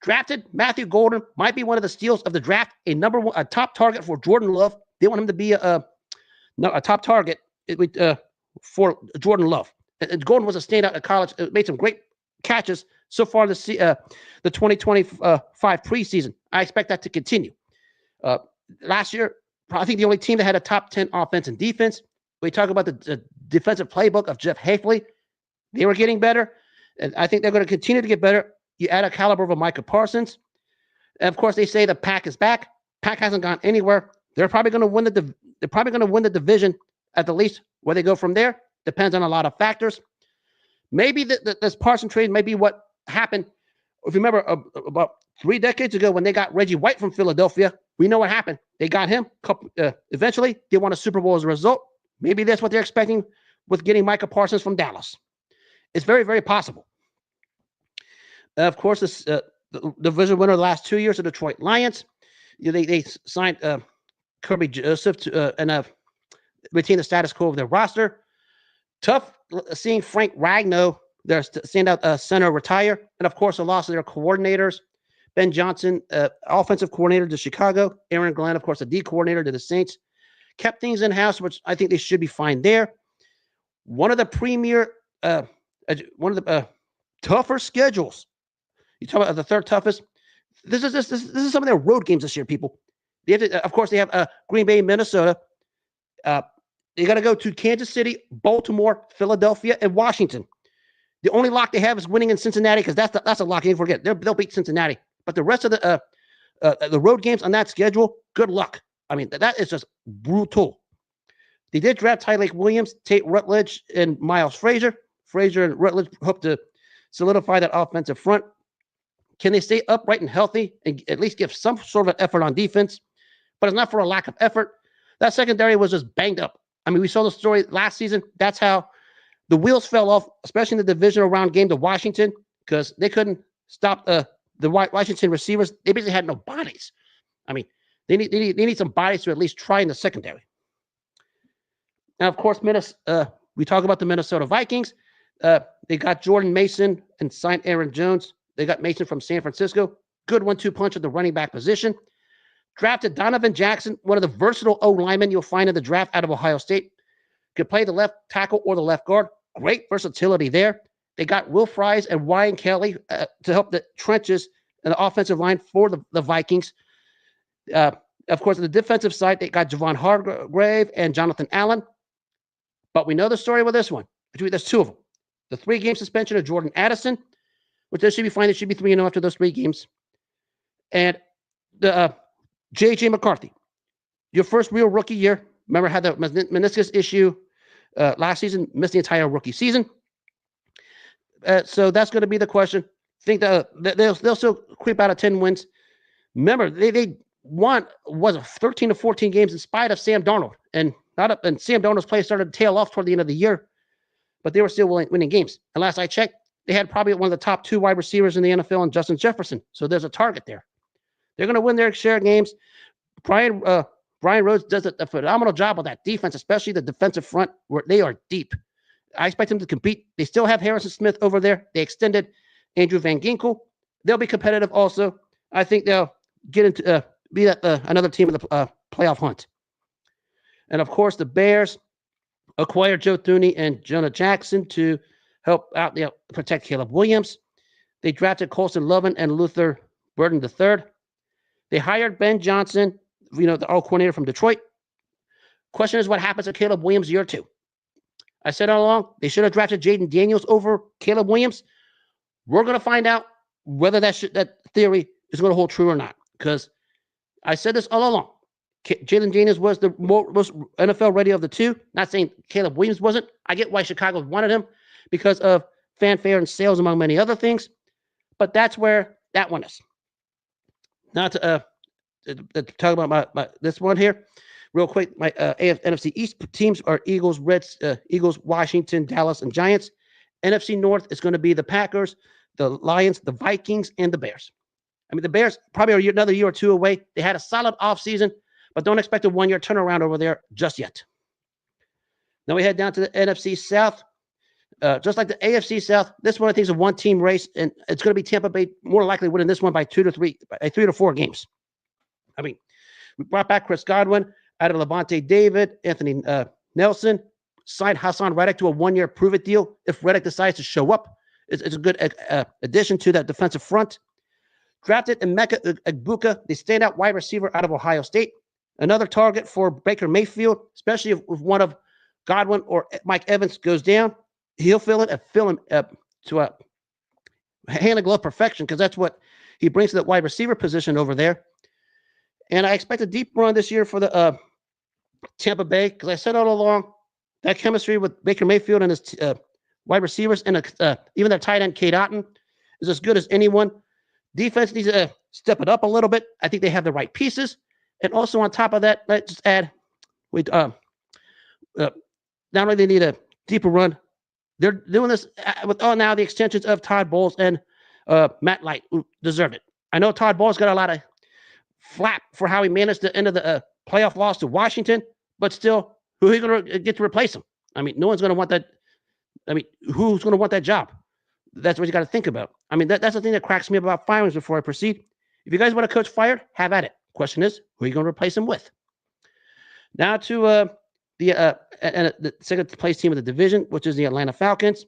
Drafted Matthew Golden, might be one of the steals of the draft, a top target for Jordan Love. They want him to be a top target for Jordan Love. And Golden was a standout at college. Made some great catches so far the 2025 preseason. I expect that to continue. Last year, I think the only team that had a top 10 offense and defense. We talk about the defensive playbook of Jeff Hafley. They were getting better, and I think they're going to continue to get better. You add a caliber of a Micah Parsons. And of course, they say the Pack is back. Pack hasn't gone anywhere. They're probably going to win the division at the least. Where they go from there depends on a lot of factors. Maybe this Parsons trade may be what happened. If you remember about 3 decades ago when they got Reggie White from Philadelphia, we know what happened. They got him. Eventually, they won a Super Bowl as a result. Maybe that's what they're expecting with getting Micah Parsons from Dallas. It's very, very possible. Of course, the division winner of the last 2 years, the Detroit Lions. They signed Kirby Joseph and retain the status quo of their roster. Tough seeing Frank Ragnow, their standout center, retire. And, of course, the loss of their coordinators. Ben Johnson, offensive coordinator to Chicago. Aaron Glenn, of course, the D coordinator to the Saints. Kept things in-house, which I think they should be fine there. One of the tougher schedules. You talk about the third toughest. This is some of their road games this year, people. They have to, of course, they have Green Bay, Minnesota. They got to go to Kansas City, Baltimore, Philadelphia, and Washington. The only lock they have is winning in Cincinnati because that's a lock. You can't forget they'll beat Cincinnati. But the rest of the road games on that schedule, good luck. I mean, that is just brutal. They did draft Tyleik Williams, Tate Rutledge, and Miles Frazier. Frazier and Rutledge hope to solidify that offensive front. Can they stay upright and healthy and at least give some sort of effort on defense? But it's not for a lack of effort. That secondary was just banged up. I mean, we saw the story last season. That's how the wheels fell off, especially in the divisional round game to Washington, because they couldn't stop the Washington receivers. They basically had no bodies. I mean, they need some bodies to at least try in the secondary. Now, of course, we talk about the Minnesota Vikings. They got Jordan Mason and signed Aaron Jones. They got Mason from San Francisco. good 1-2 punch at the running back position. Drafted Donovan Jackson, one of the versatile O linemen you'll find in the draft out of Ohio State. Could play the left tackle or the left guard. Great versatility there. They got Will Fries and Ryan Kelly to help the trenches and the offensive line for the Vikings. Of course, on the defensive side, they got Javon Hargrave and Jonathan Allen. But we know the story with this one. There's two of them. The 3-game suspension of Jordan Addison, which they should be fine. It should be 3-0 after those 3 games. And the J.J. McCarthy, your first real rookie year. Remember, had the meniscus issue last season, missed the entire rookie season. So that's going to be the question. I think that they'll still creep out of 10 wins. Remember, they won 13 to 14 games in spite of Sam Darnold, and Sam Darnold's play started to tail off toward the end of the year, but they were still winning games. And last I checked, they had probably one of the top 2 wide receivers in the NFL in Justin Jefferson. So there's a target there. They're going to win their share of games. Brian Rhodes does a phenomenal job on that defense, especially the defensive front, where they are deep. I expect them to compete. They still have Harrison Smith over there. They extended Andrew Van Ginkel. They'll be competitive also. I think they'll get into be another team in the playoff hunt. And of course, the Bears acquired Joe Thuney and Jonah Jackson to help out, protect Caleb Williams. They drafted Colson Lovin and Luther Burden III. They hired Ben Johnson, the O coordinator from Detroit. Question is, what happens to Caleb Williams year 2? I said all along, they should have drafted Jaden Daniels over Caleb Williams. We're going to find out whether that theory is going to hold true or not. Because I said this all along. Jaden Daniels was the most NFL ready of the 2. Not saying Caleb Williams wasn't. I get why Chicago wanted him because of fanfare and sales, among many other things. But that's where that one is. Now to talk about my this one here, real quick. My NFC East teams are Eagles, Washington, Dallas, and Giants. NFC North is going to be the Packers, the Lions, the Vikings, and the Bears. I mean, the Bears probably are another year or 2 away. They had a solid offseason, but don't expect a 1-year turnaround over there just yet. Now we head down to the NFC South. Just like the AFC South, this one I think is a 1-team race, and it's going to be Tampa Bay more likely winning this one by 3 to 4 games. I mean, we brought back Chris Godwin, added Levante David, Anthony Nelson, signed Hassan Reddick to a 1-year prove-it deal. If Reddick decides to show up, it's a good addition to that defensive front. Drafted Emeka Egbuka, the standout wide receiver out of Ohio State. Another target for Baker Mayfield, especially if one of Godwin or Mike Evans goes down. He'll fill him to a hand and glove perfection, because that's what he brings to that wide receiver position over there. And I expect a deep run this year for the Tampa Bay, because I said all along that chemistry with Baker Mayfield and his wide receivers, and even their tight end Cade Otton is as good as anyone. Defense needs to step it up a little bit. I think they have the right pieces. And also on top of that, let's just add, not only they need a deeper run, they're doing this with now the extensions of Todd Bowles and Matt Light, who deserve it. I know Todd Bowles got a lot of flap for how he managed the end of the playoff loss to Washington, but still, who are you going to get to replace him? I mean, no one's going to want that. I mean, who's going to want that job? That's what you got to think about. I mean, that's the thing that cracks me up about firings before I proceed. If you guys want a coach fired, have at it. Question is, who are you going to replace him with? Now to the second place team of the division, which is the Atlanta Falcons.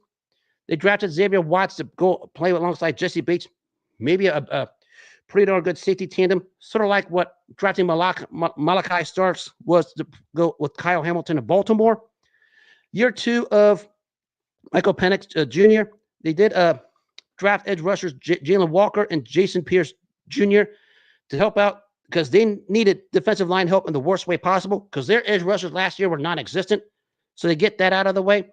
They drafted Xavier Watts to go play alongside Jesse Bates. Maybe a pretty darn good safety tandem, sort of like what drafting Malachi Starks was to go with Kyle Hamilton of Baltimore. Year 2 of Michael Penix Jr. They did draft edge rushers Jalen Walker and Jason Pierce Jr. to help out, because they needed defensive line help in the worst way possible, because their edge rushers last year were non-existent. So they get that out of the way.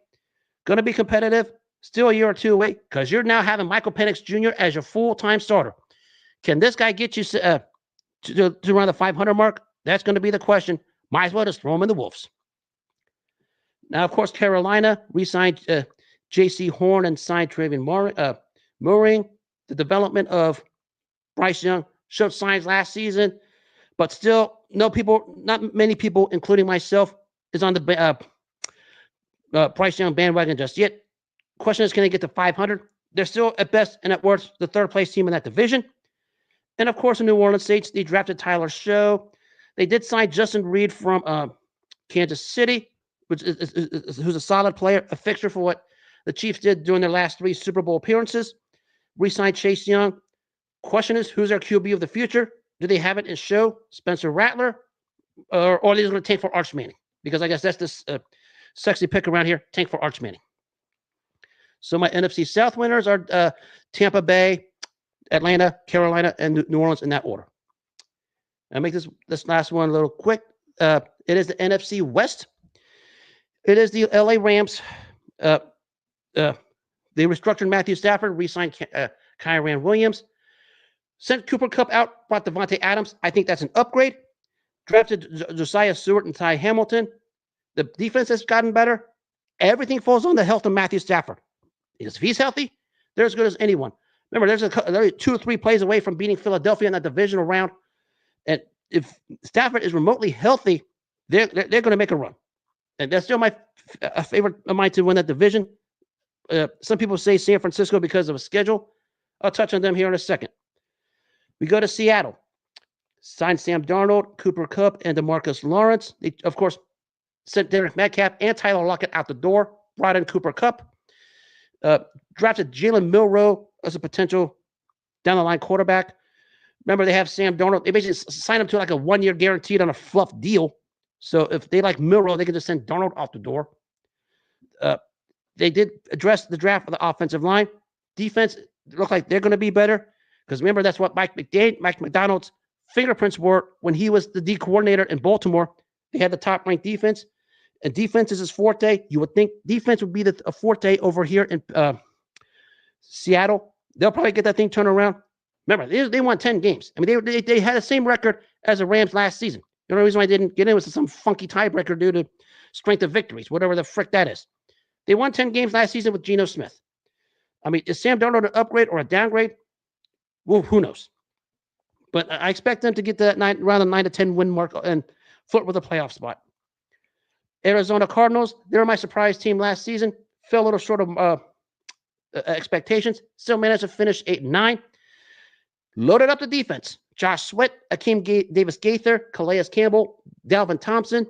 Going to be competitive. Still a year or 2 away, because you're now having Michael Penix Jr. as your full-time starter. Can this guy get you to around the 500 mark? That's going to be the question. Might as well just throw him in the Wolves. Now, of course, Carolina re-signed J.C. Horn and signed Travion Mooring. The development of Bryce Young showed signs last season, but still, not many people, including myself, is on the Bryce Young bandwagon just yet. Question is, can they get to 500? They're still at best and at worst the third place team in that division. And of course, in New Orleans Saints, they drafted Tyler Show. They did sign Justin Reed from Kansas City, who's a solid player, a fixture for what the Chiefs did during their last 3 Super Bowl appearances. Re-signed Chase Young. Question is, who's their QB of the future? Do they have it in Show, Spencer Rattler, or are they going to tank for Arch Manning? Because I guess that's this sexy pick around here, tank for Arch Manning. So my NFC South winners are Tampa Bay, Atlanta, Carolina, and New Orleans in that order. I'll make this last one a little quick. It is the NFC West. It is the LA Rams. They restructured Matthew Stafford, re-signed Kyren Williams, sent Cooper Kupp out, brought Devontae Adams. I think that's an upgrade. Drafted Josiah Stewart and Ty Hamilton. The defense has gotten better. Everything falls on the health of Matthew Stafford. Because if he's healthy, they're as good as anyone. Remember, they're 2 or 3 plays away from beating Philadelphia in that divisional round. And if Stafford is remotely healthy, they're going to make a run. And that's still a favorite of mine to win that division. Some people say San Francisco because of a schedule. I'll touch on them here in a second. We go to Seattle. Signed Sam Darnold, Cooper Kupp, and DeMarcus Lawrence. They, of course, sent Derek Metcalf and Tyler Lockett out the door. Brought in Cooper Kupp. Drafted Jalen Milroe as a potential down-the-line quarterback. Remember, they have Sam Darnold. They basically signed him to like a 1-year guaranteed on a fluff deal. So if they like Milroe, they can just send Darnold off the door. They did address the draft of the offensive line. Defense looked like they're going to be better. Because remember, that's what Mike McDonald's fingerprints were when he was the D coordinator in Baltimore. They had the top-ranked defense. And defense is his forte. You would think defense would be a forte over here in Seattle. They'll probably get that thing turned around. Remember, they won 10 games. I mean, they had the same record as the Rams last season. The only reason why I didn't get in was some funky tiebreaker due to strength of victories, whatever the frick that is. They won 10 games last season with Geno Smith. I mean, is Sam Darnold an upgrade or a downgrade? Well, who knows? But I expect them to get to that around the 9 to 10 win mark and flirt with a playoff spot. Arizona Cardinals, they were my surprise team last season. Fell a little short of expectations. Still managed to finish 8-9. Loaded up the defense. Josh Sweat, Akeem Davis Gaither, Calais Campbell, Dalvin Thompson,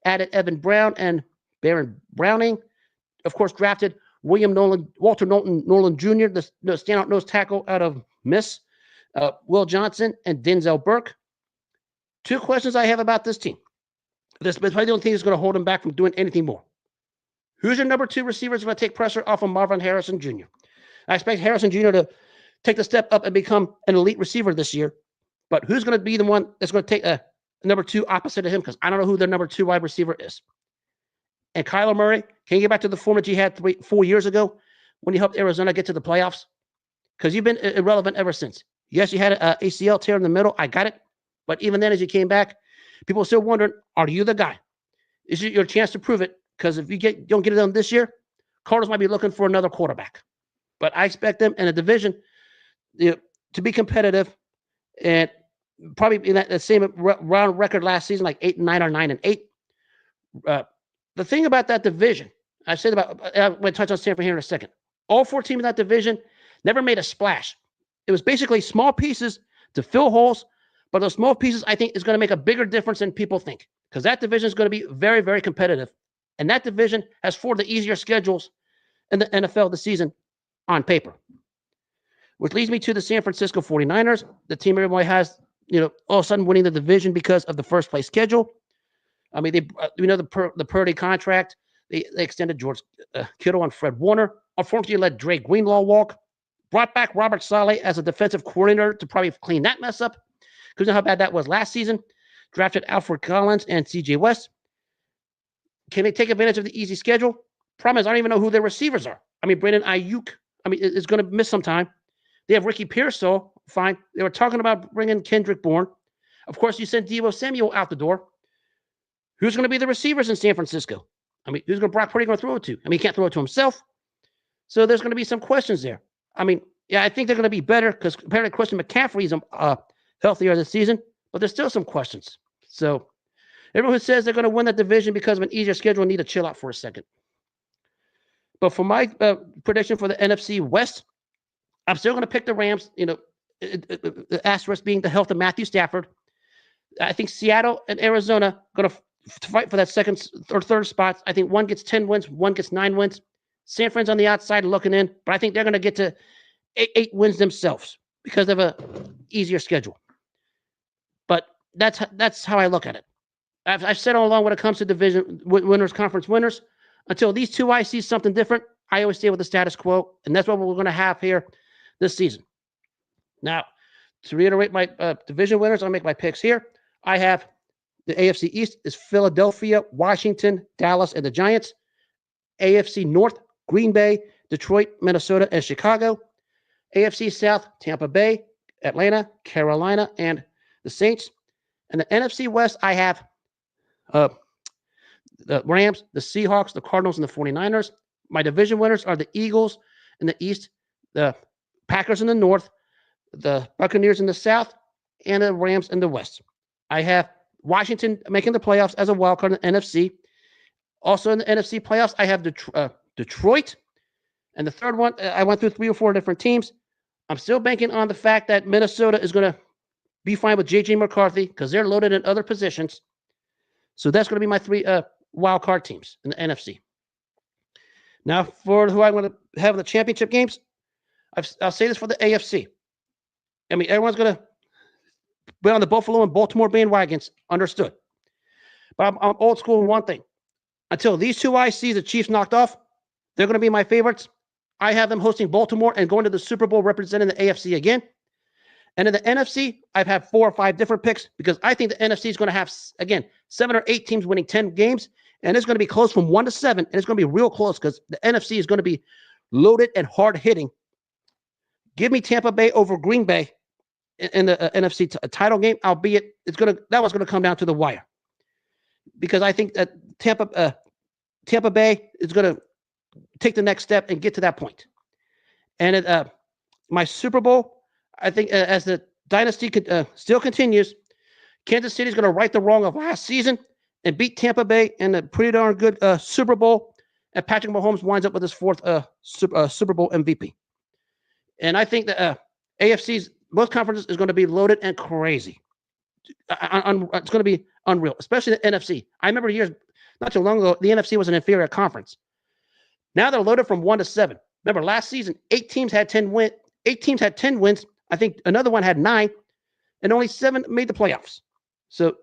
added Evan Brown and Baron Browning. Of course, drafted Walter Nolan Jr., the standout nose tackle out of Miss, Will Johnson, and Denzel Burke. 2 questions I have about this team. This is probably the only thing that's going to hold them back from doing anything more. Who's your number 2 receiver that's going to take pressure off of Marvin Harrison Jr.? I expect Harrison Jr. to take the step up and become an elite receiver this year. But who's going to be the one that's going to take a number 2 opposite of him? Because I don't know who their number 2 wide receiver is. And Kyler Murray, can you get back to the form that you had 4 years ago when you helped Arizona get to the playoffs? Because you've been irrelevant ever since. Yes, you had an ACL tear in the middle. I got it. But even then, as you came back, people are still wondering, are you the guy? Is it your chance to prove it? Because if you don't get it done this year, Cardinals might be looking for another quarterback. But I expect them in a division to be competitive and probably in that same round record last season, like 8-9 or 9-8. The thing about that division, I'm going to touch on Stanford here in a second. All 4 teams in that division never made a splash. It was basically small pieces to fill holes, but those small pieces, I think, is going to make a bigger difference than people think, because that division is going to be very, very competitive. And that division has 4 of the easier schedules in the NFL this season on paper. Which leads me to the San Francisco 49ers, the team everybody has, all of a sudden winning the division because of the first place schedule. I mean, the Purdy contract. They extended George Kittle and Fred Warner. Unfortunately, let Dre Greenlaw walk. Brought back Robert Saleh as a defensive coordinator to probably clean that mess up, because you know how bad that was last season. Drafted Alfred Collins and C.J. West. Can they take advantage of the easy schedule? Problem is, I don't even know who their receivers are. I mean, Brandon Ayuk, is going to miss some time. They have Ricky Pearsall, fine. They were talking about bringing Kendrick Bourne. Of course, you sent Deebo Samuel out the door. Who's going to be the receivers in San Francisco? Who's Brock Purdy going to throw it to? He can't throw it to himself. So there's going to be some questions there. I think they're going to be better because apparently Christian McCaffrey is healthier this season, but there's still some questions. So everyone who says they're going to win that division because of an easier schedule need to chill out for a second. But for my prediction for the NFC West, I'm still going to pick the Rams. the asterisk being the health of Matthew Stafford. I think Seattle and Arizona going to fight for that second or third spots. I think one gets 10 wins, one gets 9 wins. San Fran's on the outside looking in, but I think they're going to get to 8 wins themselves because of a easier schedule. But that's how I look at it. I've said all along when it comes to division winners, conference winners, until these two I see something different, I always stay with the status quo, and that's what we're going to have here this season. Now, to reiterate my division winners, I'll make my picks here. I have the AFC East is Philadelphia, Washington, Dallas, and the Giants. AFC North, Green Bay, Detroit, Minnesota, and Chicago. AFC South, Tampa Bay, Atlanta, Carolina, and the Saints. And the NFC West, I have the Rams, the Seahawks, the Cardinals, and the 49ers. My division winners are the Eagles in the East, the Packers in the North, the Buccaneers in the South, and the Rams in the West. I have Washington making the playoffs as a wild card in the NFC. Also in the NFC playoffs, I have Detroit. And the third one, I went through 3 or 4 different teams. I'm still banking on the fact that Minnesota is going to be fine with J.J. McCarthy because they're loaded in other positions. So that's going to be my 3 wild card teams in the NFC. Now, for who I want to have in the championship games, I'll say this for the AFC. I mean, everyone's going to be on the Buffalo and Baltimore bandwagons, understood. But I'm old school in one thing. Until these 2 I see the Chiefs knocked off, they're going to be my favorites. I have them hosting Baltimore and going to the Super Bowl representing the AFC again. And in the NFC, I've had 4 or 5 different picks because I think the NFC is going to have, again, 7 or 8 teams winning 10 games. And it's going to be close from 1 to 7. And it's going to be real close because the NFC is going to be loaded and hard hitting. Give me Tampa Bay over Green Bay in the NFC title game, albeit that one's going to come down to the wire. Because I think that Tampa Bay is going to take the next step and get to that point. And my Super Bowl, I think as the dynasty still continues, Kansas City is going to right the wrong of last season and beat Tampa Bay in a pretty darn good Super Bowl. And Patrick Mahomes winds up with his 4th Super Bowl MVP. And I think that AFC's both conferences is going to be loaded and crazy. It's going to be unreal, especially the NFC. I remember years not too long ago, the NFC was an inferior conference. Now they're loaded from 1 to 7. Remember, last season, 8 teams had 10 wins. 8 teams had 10 wins. I think another one had 9, and only 7 made the playoffs. So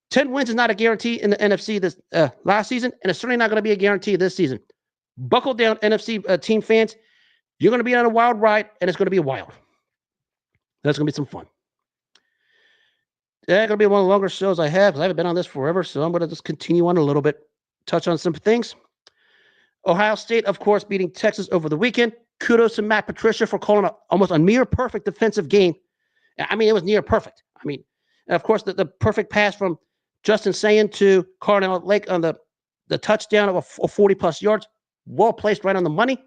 10 wins is not a guarantee in the NFC this last season, and it's certainly not going to be a guarantee this season. Buckle down, NFC team fans. You're going to be on a wild ride, and it's going to be wild. That's going to be some fun. That's going to be one of the longer shows I have because I haven't been on this forever, so I'm going to just continue on a little bit, touch on some things. Ohio State, of course, beating Texas over the weekend. Kudos to Matt Patricia for calling almost a near perfect defensive game. I mean, it was near perfect. I mean, of course, the perfect pass from Justin Sayin to Cardinal Lake on the touchdown of 40-plus yards. Well placed right on the money.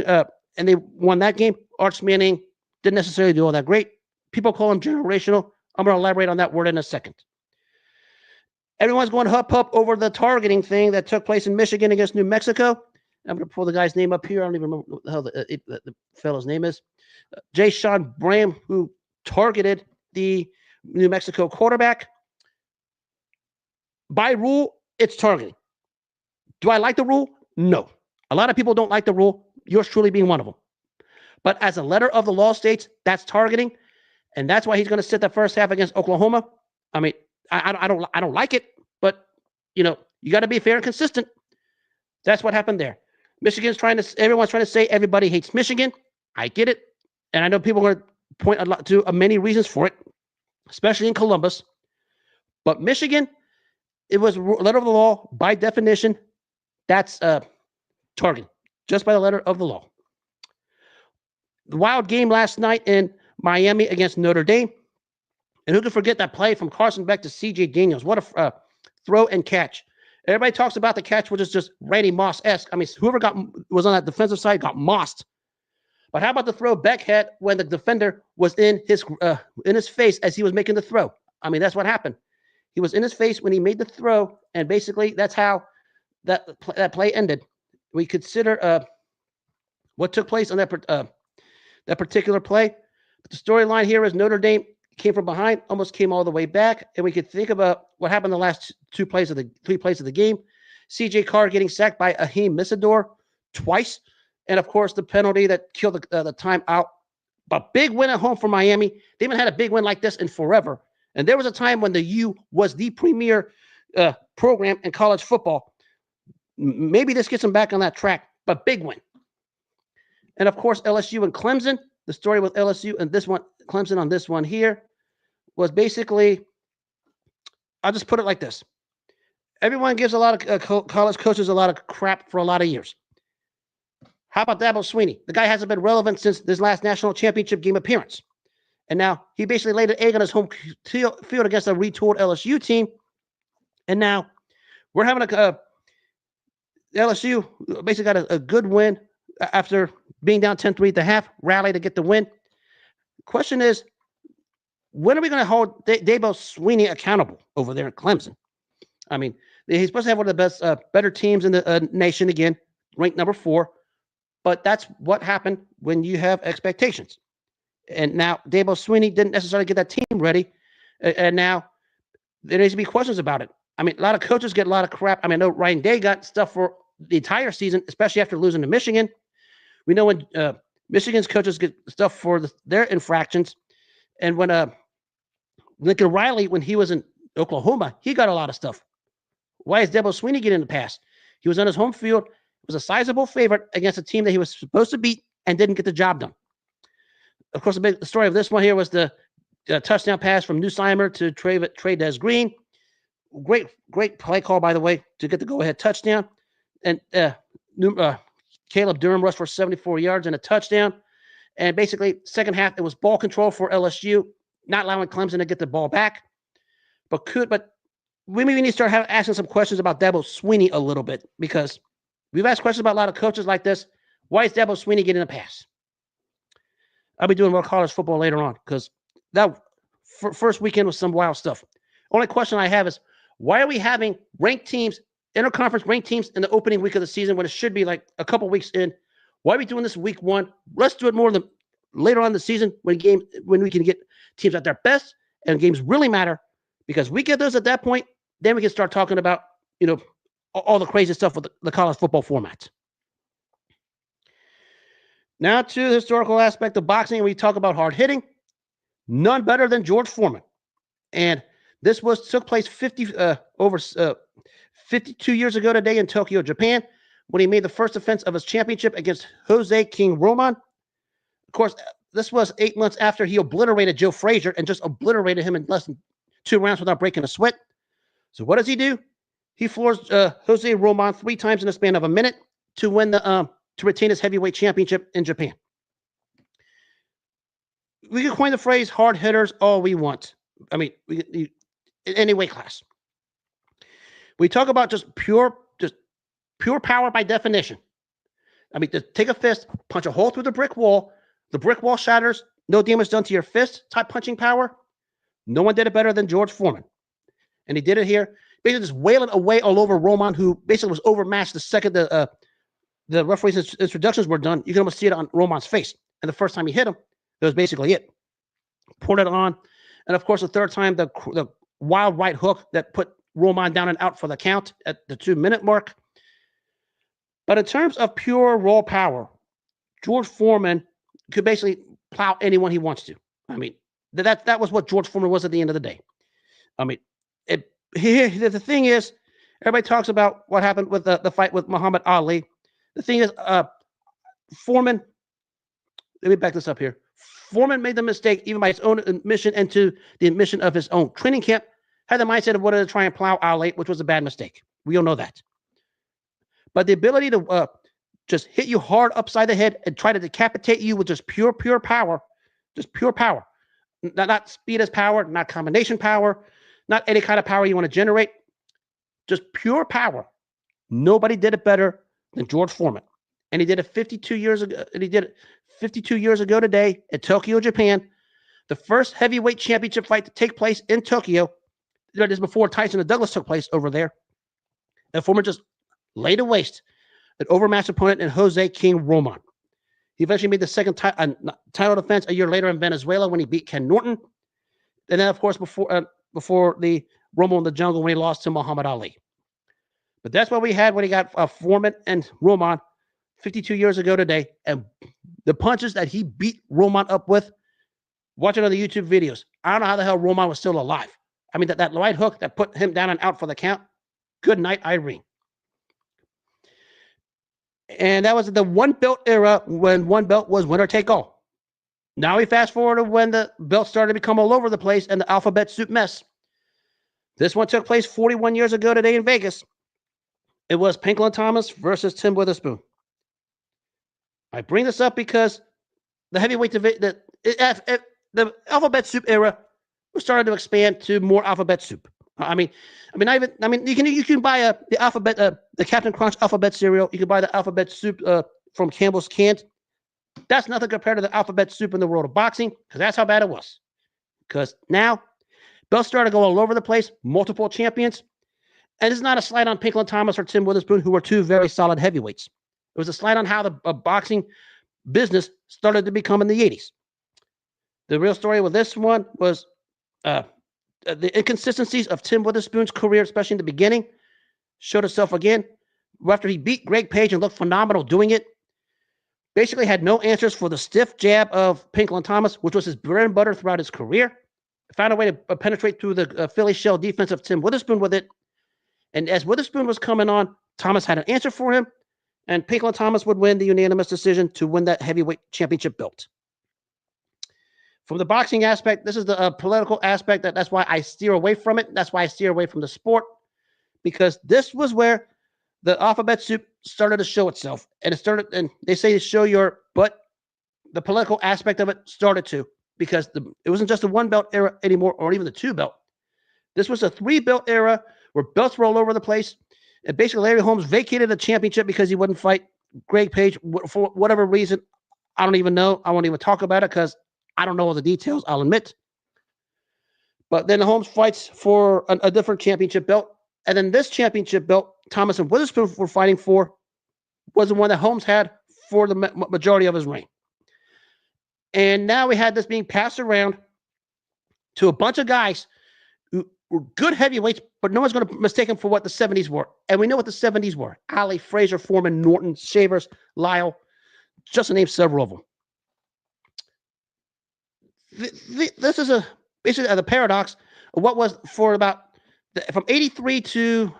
And they won that game. Arch Manning didn't necessarily do all that great. People call him generational. I'm going to elaborate on that word in a second. Everyone's going hup over the targeting thing that took place in Michigan against New Mexico. I'm going to pull the guy's name up here. I don't even remember what the hell the fellow's name is. Jay Sean Bram, who targeted the New Mexico quarterback. By rule, it's targeting. Do I like the rule? No. A lot of people don't like the rule. Yours truly being one of them. But as a letter of the law states, that's targeting. And that's why he's going to sit the first half against Oklahoma. I mean, I don't like it, but you got to be fair and consistent. That's what happened there. Everyone's trying to say everybody hates Michigan. I get it. And I know people are going to point a lot to many reasons for it, especially in Columbus. But Michigan, it was letter of the law by definition. That's targeting just by the letter of the law. The wild game last night in Miami against Notre Dame. And who could forget that play from Carson Beck to C.J. Daniels? What a throw and catch. Everybody talks about the catch, which is just Randy Moss-esque. I mean, whoever was on that defensive side got mossed. But how about the throw Beck had when the defender was in his face as he was making the throw? I mean, that's what happened. He was in his face when he made the throw, and basically that's how that play ended. We consider what took place on that particular play. The storyline here is Notre Dame came from behind, almost came all the way back, and we could think about what happened the last three plays of the game. C.J. Carr getting sacked by Ahim Misador twice, and of course the penalty that killed the timeout. But big win at home for Miami. They haven't had a big win like this in forever. And there was a time when the U was the premier program in college football. Maybe this gets them back on that track, but big win. And of course, LSU and Clemson. The story with LSU and this one, Clemson on this one here, was basically, I'll just put it like this. Everyone gives a lot of college coaches a lot of crap for a lot of years. How about Dabo Swinney? The guy hasn't been relevant since this last national championship game appearance. And now he basically laid an egg on his home field against a retooled LSU team. And now we're having LSU basically got a good win after being down 10-3 at the half, rally to get the win. Question is, when are we going to hold Dabo Swinney accountable over there in Clemson? I mean, he's supposed to have one of the best, better teams in the nation again, ranked number 4. But that's what happened when you have expectations. And now Dabo Swinney didn't necessarily get that team ready. And now there needs to be questions about it. I mean, a lot of coaches get a lot of crap. I mean, I know Ryan Day got stuff for the entire season, especially after losing to Michigan. We know when Michigan's coaches get stuff for their infractions. And when Lincoln Riley, when he was in Oklahoma, he got a lot of stuff. Why is Dabo Swinney getting the pass? He was on his home field. It was a sizable favorite against a team that he was supposed to beat and didn't get the job done. Of course, the story of this one here was the touchdown pass from Nusheimer to Trey Green. Great play call, by the way, to get the go-ahead touchdown. And Caleb Durham rushed for 74 yards and a touchdown. And basically, second half, it was ball control for LSU, not allowing Clemson to get the ball back. But we maybe need to start asking some questions about Dabo Swinney a little bit, because we've asked questions about a lot of coaches like this. Why is Dabo Swinney getting a pass? I'll be doing more college football later on, because that first weekend was some wild stuff. Only question I have is, why are we having ranked teams, interconference ranked teams in the opening week of the season when it should be like a couple weeks in? Why are we doing this week 1? Let's do it more than later on in the season when we can get teams at their best and games really matter, because we get those at that point, then we can start talking about, all the crazy stuff with the college football formats. Now to the historical aspect of boxing, we talk about hard hitting. None better than George Foreman. And this took place 52 years ago today in Tokyo, Japan, when he made the first defense of his championship against Jose King Roman. Of course, this was 8 months after he obliterated Joe Frazier and just obliterated him in less than 2 rounds without breaking a sweat. So what does he do? He floors Jose Roman 3 times in the span of a minute to win to retain his heavyweight championship in Japan. We can coin the phrase hard hitters all we want. I mean, in any weight class. We talk about just pure power by definition. I mean, just take a fist, punch a hole through the brick wall shatters, no damage done to your fist type punching power. No one did it better than George Foreman. And he did it here, basically just wailing away all over Roman, who basically was overmatched the second the referee's introductions were done. You can almost see it on Roman's face. And the first time he hit him, that was basically it. Poured it on. And of course, the third time, the wild right hook that put Roman down and out for the count at the 2-minute mark. But in terms of pure raw power, George Foreman could basically plow anyone he wants to. I mean, that was what George Foreman was at the end of the day. I mean, the thing is, everybody talks about what happened with the fight with Muhammad Ali. The thing is, Foreman, let me back this up here. Foreman made the mistake, even by his own admission and to the admission of his own training camp, had the mindset of wanting to try and plow Ali, which was a bad mistake. We all know that. But the ability to just hit you hard upside the head and try to decapitate you with just pure power, not speed as power, not combination power, not any kind of power you want to generate, just pure power. Nobody did it better than George Foreman. And he did it 52 years ago. And he did it 52 years ago today in Tokyo, Japan. The first heavyweight championship fight to take place in Tokyo. This is before Tyson and Douglas took place over there. And Foreman just laid to waste an overmatched opponent in Jose King Roman. He eventually made the second title defense a year later in Venezuela when he beat Ken Norton. And then, of course, before the Rumble in the Jungle when he lost to Muhammad Ali. But that's what we had when he got Foreman and Roman 52 years ago today. And the punches that he beat Roman up with, watch it on the YouTube videos. I don't know how the hell Roman was still alive. I mean, that right hook that put him down and out for the count. Good night, Irene. And that was the one belt era when one belt was winner take all. Now we fast forward to when the belts started to become all over the place and the alphabet soup mess. This one took place 41 years ago today in Vegas. It was Pinklon Thomas versus Tim Witherspoon. I bring this up because the heavyweight division, the alphabet soup era was starting to expand to more alphabet soup. You can buy the alphabet, the Captain Crunch alphabet cereal. You can buy the alphabet soup from Campbell's Canned. That's nothing compared to the alphabet soup in the world of boxing, because that's how bad it was. Because now belts started to go all over the place, multiple champions. And it's not a slight on Pinklon Thomas or Tim Witherspoon, who were two very solid heavyweights. It was a slight on how the boxing business started to become in the 80s. The real story with this one was the inconsistencies of Tim Witherspoon's career, especially in the beginning, showed itself again. After he beat Greg Page and looked phenomenal doing it, basically had no answers for the stiff jab of Pinklon Thomas, which was his bread and butter throughout his career. Found a way to penetrate through the Philly shell defense of Tim Witherspoon with it. And as Witherspoon was coming on, Thomas had an answer for him, and Pinklon Thomas would win the unanimous decision to win that heavyweight championship belt. From the boxing aspect, this is the political aspect. That's why I steer away from it. That's why I steer away from the sport, because this was where the alphabet soup started to show itself. And they say to show your butt. The political aspect of it started to, because it wasn't just the one belt era anymore, or even the two belt. This was a 3-belt era where belts were all over the place. And basically Larry Holmes vacated the championship because he wouldn't fight Greg Page for whatever reason. I don't even know. I won't even talk about it because I don't know all the details, I'll admit. But then Holmes fights for a different championship belt. And then this championship belt, Thomas and Witherspoon were fighting for, was the one that Holmes had for the majority of his reign. And now we had this being passed around to a bunch of guys who were good heavyweights, but no one's going to mistake them for what the 70s were. And we know what the 70s were. Ali, Frazier, Foreman, Norton, Shavers, Lyle, just to name several of them. This is basically the paradox of what was for about from 83 to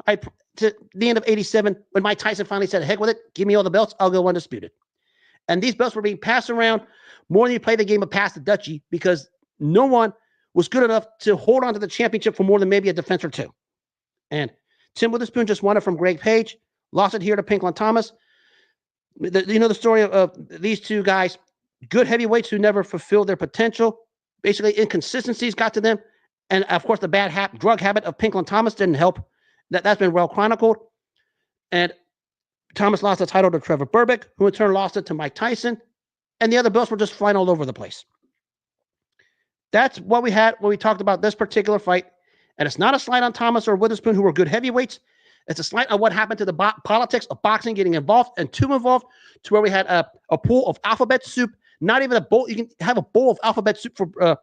the end of 87, when Mike Tyson finally said, heck with it, give me all the belts, I'll go undisputed. And these belts were being passed around more than you play the game of pass the Dutchie, because no one was good enough to hold on to the championship for more than maybe a defense or two. And Tim Witherspoon just won it from Greg Page, lost it here to Pinklon Thomas. You know the story of these two guys, good heavyweights who never fulfilled their potential. Basically, inconsistencies got to them. And, of course, the bad drug habit of Pinklon Thomas didn't help. That's been well chronicled. And Thomas lost the title to Trevor Berbick, who in turn lost it to Mike Tyson. And the other belts were just flying all over the place. That's what we had when we talked about this particular fight. And it's not a slight on Thomas or Witherspoon, who were good heavyweights. It's a slight on what happened to the politics of boxing getting involved and too involved, to where we had a pool of alphabet soup. Not even a bowl. You can have a bowl of alphabet soup for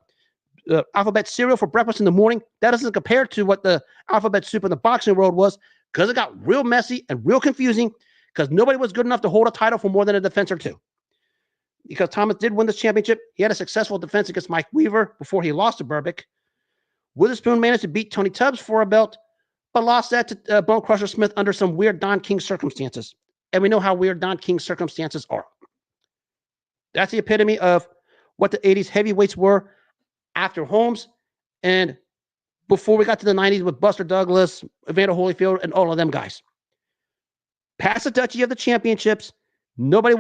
alphabet cereal for breakfast in the morning. That doesn't compare to what the alphabet soup in the boxing world was, because it got real messy and real confusing, because nobody was good enough to hold a title for more than a defense or two. Because Thomas did win this championship. He had a successful defense against Mike Weaver before he lost to Berbick. Witherspoon managed to beat Tony Tubbs for a belt, but lost that to Bone Crusher Smith under some weird Don King circumstances. And we know how weird Don King circumstances are. That's the epitome of what the 80s heavyweights were after Holmes and before we got to the 90s with Buster Douglas, Evander Holyfield, and all of them guys. Pass the Dutchie of the championships. Nobody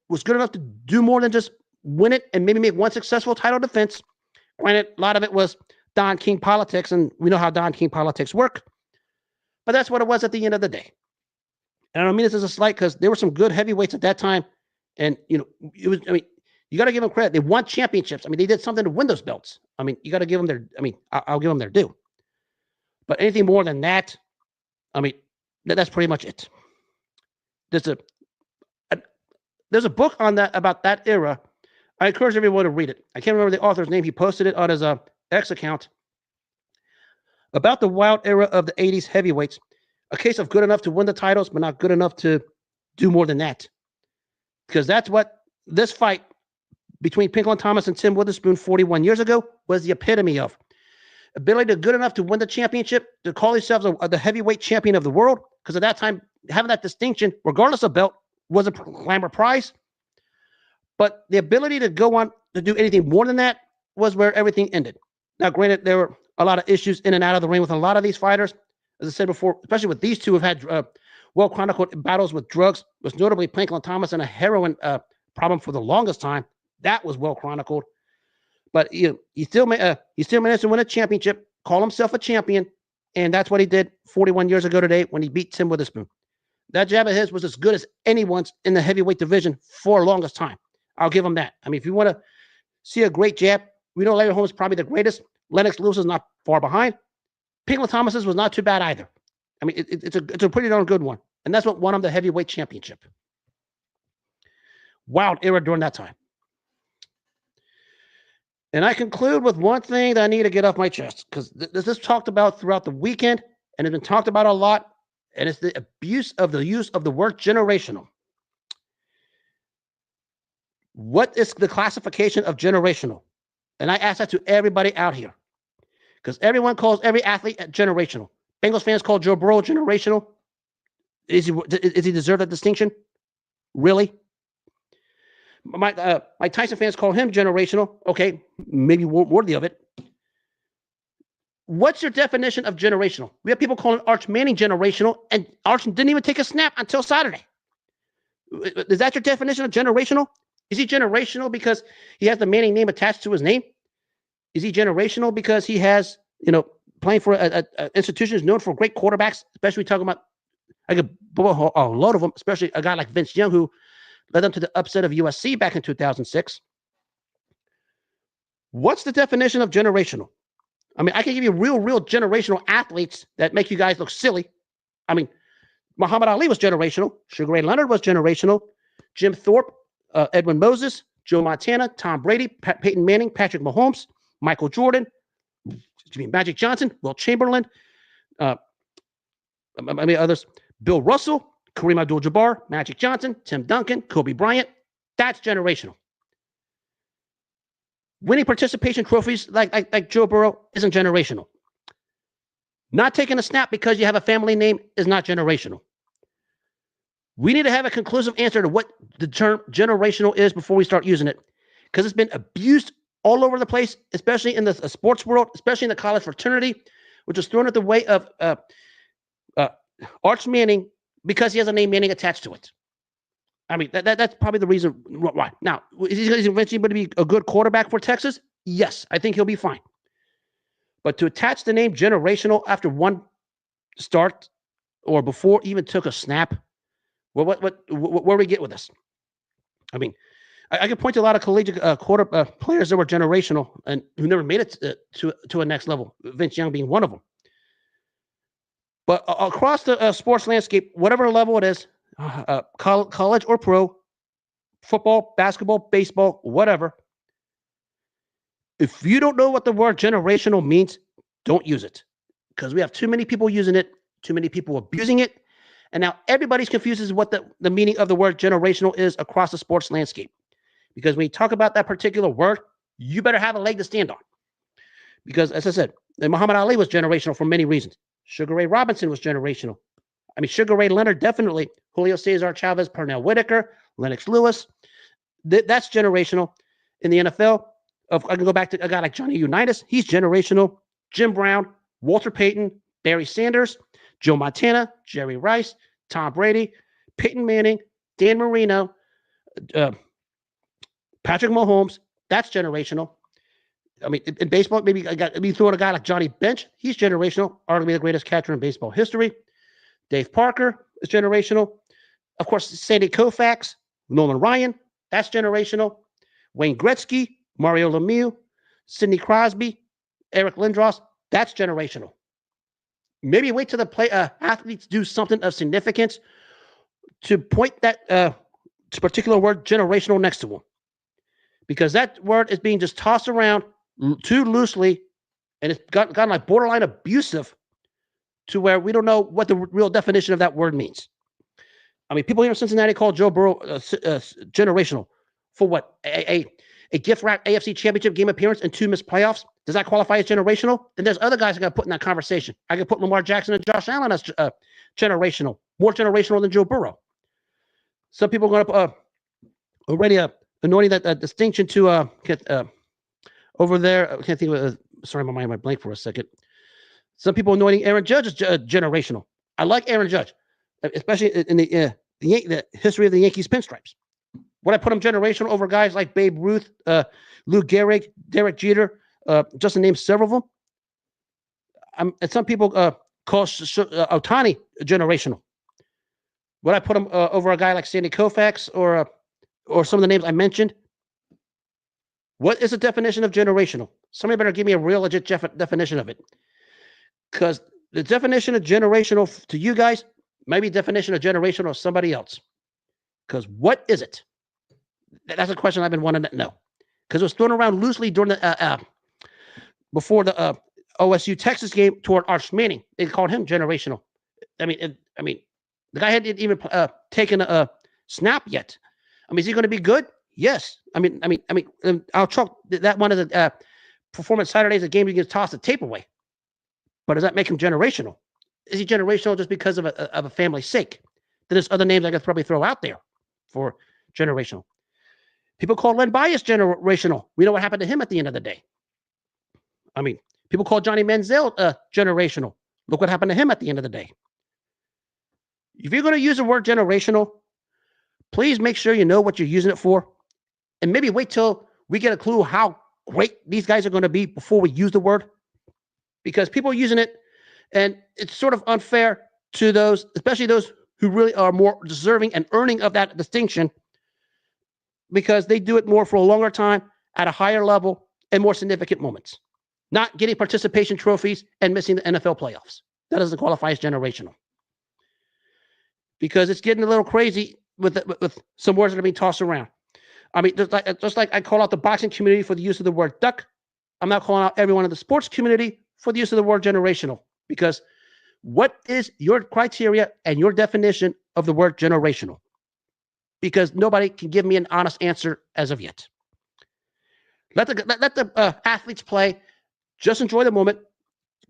was good enough to do more than just win it and maybe make one successful title defense. Granted, a lot of it was Don King politics, and we know how Don King politics work. But that's what it was at the end of the day. And I don't mean this as a slight, because there were some good heavyweights at that time. And, you got to give them credit. They won championships. They did something to win those belts. You got to give them I'll give them their due. But anything more than that, that's pretty much it. There's the there's a book on that about that era. I encourage everyone to read it. I can't remember the author's name. He posted it on his X account about the wild era of the 80s heavyweights. A case of good enough to win the titles, but not good enough to do more than that. Because that's what this fight between Pinklon Thomas and Tim Witherspoon 41 years ago was the epitome of. Ability to good enough to win the championship, to call themselves the heavyweight champion of the world, because at that time, having that distinction, regardless of belt, was a glamour prize. But the ability to go on to do anything more than that was where everything ended. Now, granted, there were a lot of issues in and out of the ring with a lot of these fighters. As I said before, especially with these two, have had well-chronicled battles with drugs, most notably Pinklon Thomas and a heroin problem for the longest time. That was well-chronicled. But he still managed to win a championship, call himself a champion, and that's what he did 41 years ago today when he beat Tim Witherspoon. That jab of his was as good as anyone's in the heavyweight division for the longest time. I'll give him that. I mean, if you want to see a great jab, we know Larry Holmes is probably the greatest. Lennox Lewis is not far behind. Pinklon Thomas's was not too bad either. I mean, it's a pretty darn good one. And that's what won him the heavyweight championship. Wild era during that time. And I conclude with one thing that I need to get off my chest, because this is talked about throughout the weekend, and it's been talked about a lot, and it's the abuse of the use of the word generational. What is the classification of generational? And I ask that to everybody out here, because everyone calls every athlete generational. Bengals fans call Joe Burrow generational. Is he deserve that distinction? Really? My Tyson fans call him generational. Okay, maybe worthy of it. What's your definition of generational? We have people calling Arch Manning generational, and Arch didn't even take a snap until Saturday. Is that your definition of generational? Is he generational because he has the Manning name attached to his name? Is he generational because he has, playing for an institution is known for great quarterbacks, especially talking about, I could blow a load of them, especially a guy like Vince Young, who led them to the upset of USC back in 2006. What's the definition of generational? I mean, I can give you real generational athletes that make you guys look silly. I mean, Muhammad Ali was generational. Sugar Ray Leonard was generational. Jim Thorpe, Edwin Moses, Joe Montana, Tom Brady, Peyton Manning, Patrick Mahomes, Michael Jordan, Magic Johnson, Will Chamberlain, others, Bill Russell, Kareem Abdul-Jabbar, Magic Johnson, Tim Duncan, Kobe Bryant. That's generational. Winning participation trophies like Joe Burrow isn't generational. Not taking a snap because you have a family name is not generational. We need to have a conclusive answer to what the term generational is before we start using it, because it's been abused all over the place, especially in the sports world, especially in the college fraternity, which is thrown at the way of Arch Manning because he has a name Manning attached to it. I mean, that's probably the reason why. Now, is he eventually going to be a good quarterback for Texas? Yes, I think he'll be fine. But to attach the name generational after one start or before even took a snap, well, where do we get with this? I mean, I can point to a lot of collegiate players that were generational and who never made it to a next level, Vince Young being one of them. But across the sports landscape, whatever level it is, college or pro, football, basketball, baseball, whatever, if you don't know what the word generational means, don't use it, because we have too many people using it, too many people abusing it, and now everybody's confused as what the meaning of the word generational is across the sports landscape. Because when you talk about that particular word, you better have a leg to stand on. Because, as I said, Muhammad Ali was generational for many reasons. Sugar Ray Robinson was generational. I mean, Sugar Ray Leonard, definitely. Julio Cesar Chavez, Pernell Whitaker, Lennox Lewis. That's generational. In the NFL, I can go back to a guy like Johnny Unitas. He's generational. Jim Brown, Walter Payton, Barry Sanders, Joe Montana, Jerry Rice, Tom Brady, Peyton Manning, Dan Marino, Patrick Mahomes. That's generational. I mean, in baseball, maybe throw in a guy like Johnny Bench. He's generational, arguably the greatest catcher in baseball history. Dave Parker is generational. Of course, Sandy Koufax, Nolan Ryan, that's generational. Wayne Gretzky, Mario Lemieux, Sidney Crosby, Eric Lindros, that's generational. Maybe wait till the athletes do something of significance to point that particular word generational next to them, because that word is being just tossed around too loosely, and it's gotten like borderline abusive to where we don't know what the real definition of that word means. I mean, people here in Cincinnati call Joe Burrow generational for what? A gift wrap AFC Championship game appearance and 2 missed playoffs. Does that qualify as generational? Then there's other guys I got to put in that conversation. I can put Lamar Jackson and Josh Allen as generational, more generational than Joe Burrow. Some people are going to already anointing that distinction to over there. I can't think of sorry, my mind went blank for a second. Some people anointing Aaron Judge as generational. I like Aaron Judge, especially in the history of the Yankees pinstripes. Would I put him generational over guys like Babe Ruth, Lou Gehrig, Derek Jeter, just to name several of them? And some people call Ohtani generational. Would I put him over a guy like Sandy Koufax or some of the names I mentioned? What is the definition of generational? Somebody better give me a real legit definition of it. Because the definition of generational to you guys might be definition of generational to somebody else. Because what is it? That's a question I've been wanting to know. Because it was thrown around loosely during the before the OSU Texas game toward Arch Manning. They called him generational. I mean, the guy hadn't even taken a snap yet. I mean, is he going to be good? Yes. I mean, I'll chalk that one of the performance Saturdays, a game you can toss the tape away. But does that make him generational? Is he generational just because of a family's sake? Then there's other names I could probably throw out there for generational. People call Len Bias generational. We know what happened to him at the end of the day. I mean, people call Johnny Manziel generational. Look what happened to him at the end of the day. If you're going to use the word generational, please make sure you know what you're using it for. And maybe wait till we get a clue how great these guys are going to be before we use the word. Because people are using it, and it's sort of unfair to those, especially those who really are more deserving and earning of that distinction, because they do it more for a longer time at a higher level and more significant moments. Not getting participation trophies and missing the NFL playoffs. That doesn't qualify as generational. Because it's getting a little crazy with some words that are being tossed around. I mean, just like I call out the boxing community for the use of the word duck, I'm not calling out everyone in the sports community for the use of the word generational. Because what is your criteria and your definition of the word generational? Because nobody can give me an honest answer as of yet. Let the athletes play. Just enjoy the moment.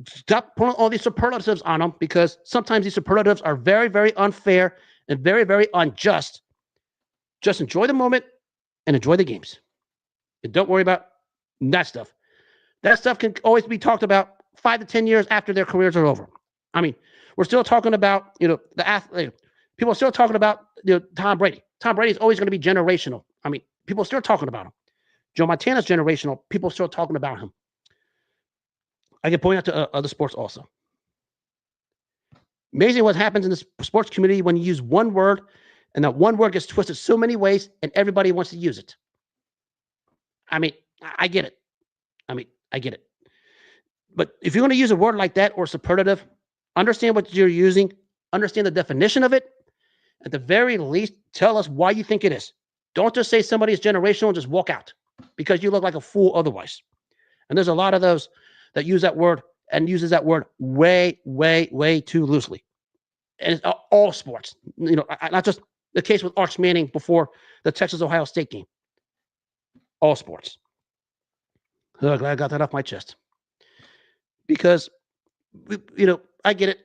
Stop putting all these superlatives on them, because sometimes these superlatives are very, very unfair and very, very unjust. Just enjoy the moment and enjoy the games. And don't worry about that stuff. That stuff can always be talked about 5 to 10 years after their careers are over. I mean, we're still talking about, the athlete. People are still talking about, Tom Brady. Tom Brady is always going to be generational. I mean, people are still talking about him. Joe Montana's generational. People are still talking about him. I can point out to other sports also. Amazing what happens in the sports community when you use one word, and that one word gets twisted so many ways, and everybody wants to use it. I mean, I get it. But if you're going to use a word like that or superlative, understand what you're using, understand the definition of it. At the very least, tell us why you think it is. Don't just say somebody is generational and just walk out, because you look like a fool otherwise. And there's a lot of those that use that word and uses that word way, way, way too loosely. And it's all sports, not just the case with Arch Manning before the Texas-Ohio State game. All sports. Oh, glad I got that off my chest. Because, I get it.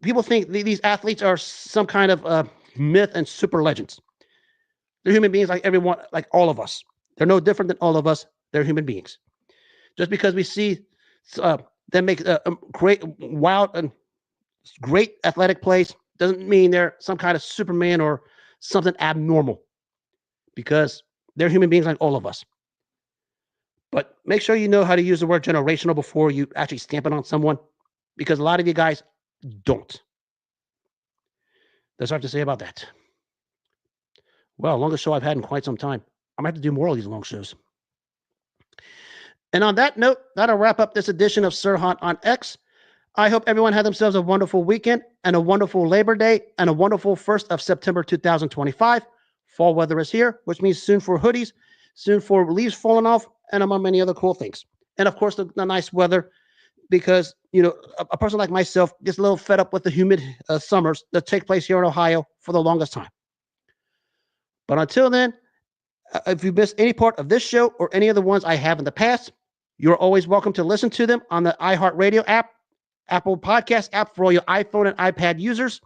People think these athletes are some kind of myth and super legends. They're human beings like everyone, like all of us. They're no different than all of us. They're human beings. Just because we see them make great, wild, and great athletic plays doesn't mean they're some kind of Superman or something abnormal. Because they're human beings like all of us. But make sure you know how to use the word generational before you actually stamp it on someone, because a lot of you guys don't. That's all I have to say about that. Well, longest show I've had in quite some time. I'm going to have to do more of these long shows. And on that note, that'll wrap up this edition of Sirhan on X. I hope everyone had themselves a wonderful weekend and a wonderful Labor Day and a wonderful 1st of September 2025. Fall weather is here, which means soon for hoodies, soon for leaves falling off, and among many other cool things. And of course, the nice weather, because a person like myself gets a little fed up with the humid summers that take place here in Ohio for the longest time. But until then, if you missed any part of this show or any of the ones I have in the past, you're always welcome to listen to them on the iHeartRadio app, Apple Podcast app for all your iPhone and iPad users,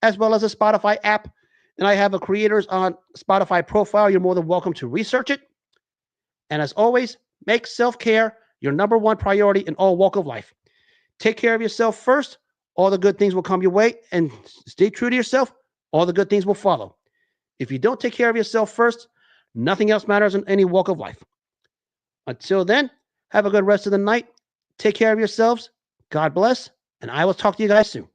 as well as the Spotify app. And I have a creators on Spotify profile. You're more than welcome to research it. And as always, make self-care your number one priority in all walk of life. Take care of yourself first. All the good things will come your way. And stay true to yourself. All the good things will follow. If you don't take care of yourself first, nothing else matters in any walk of life. Until then, have a good rest of the night. Take care of yourselves. God bless. And I will talk to you guys soon.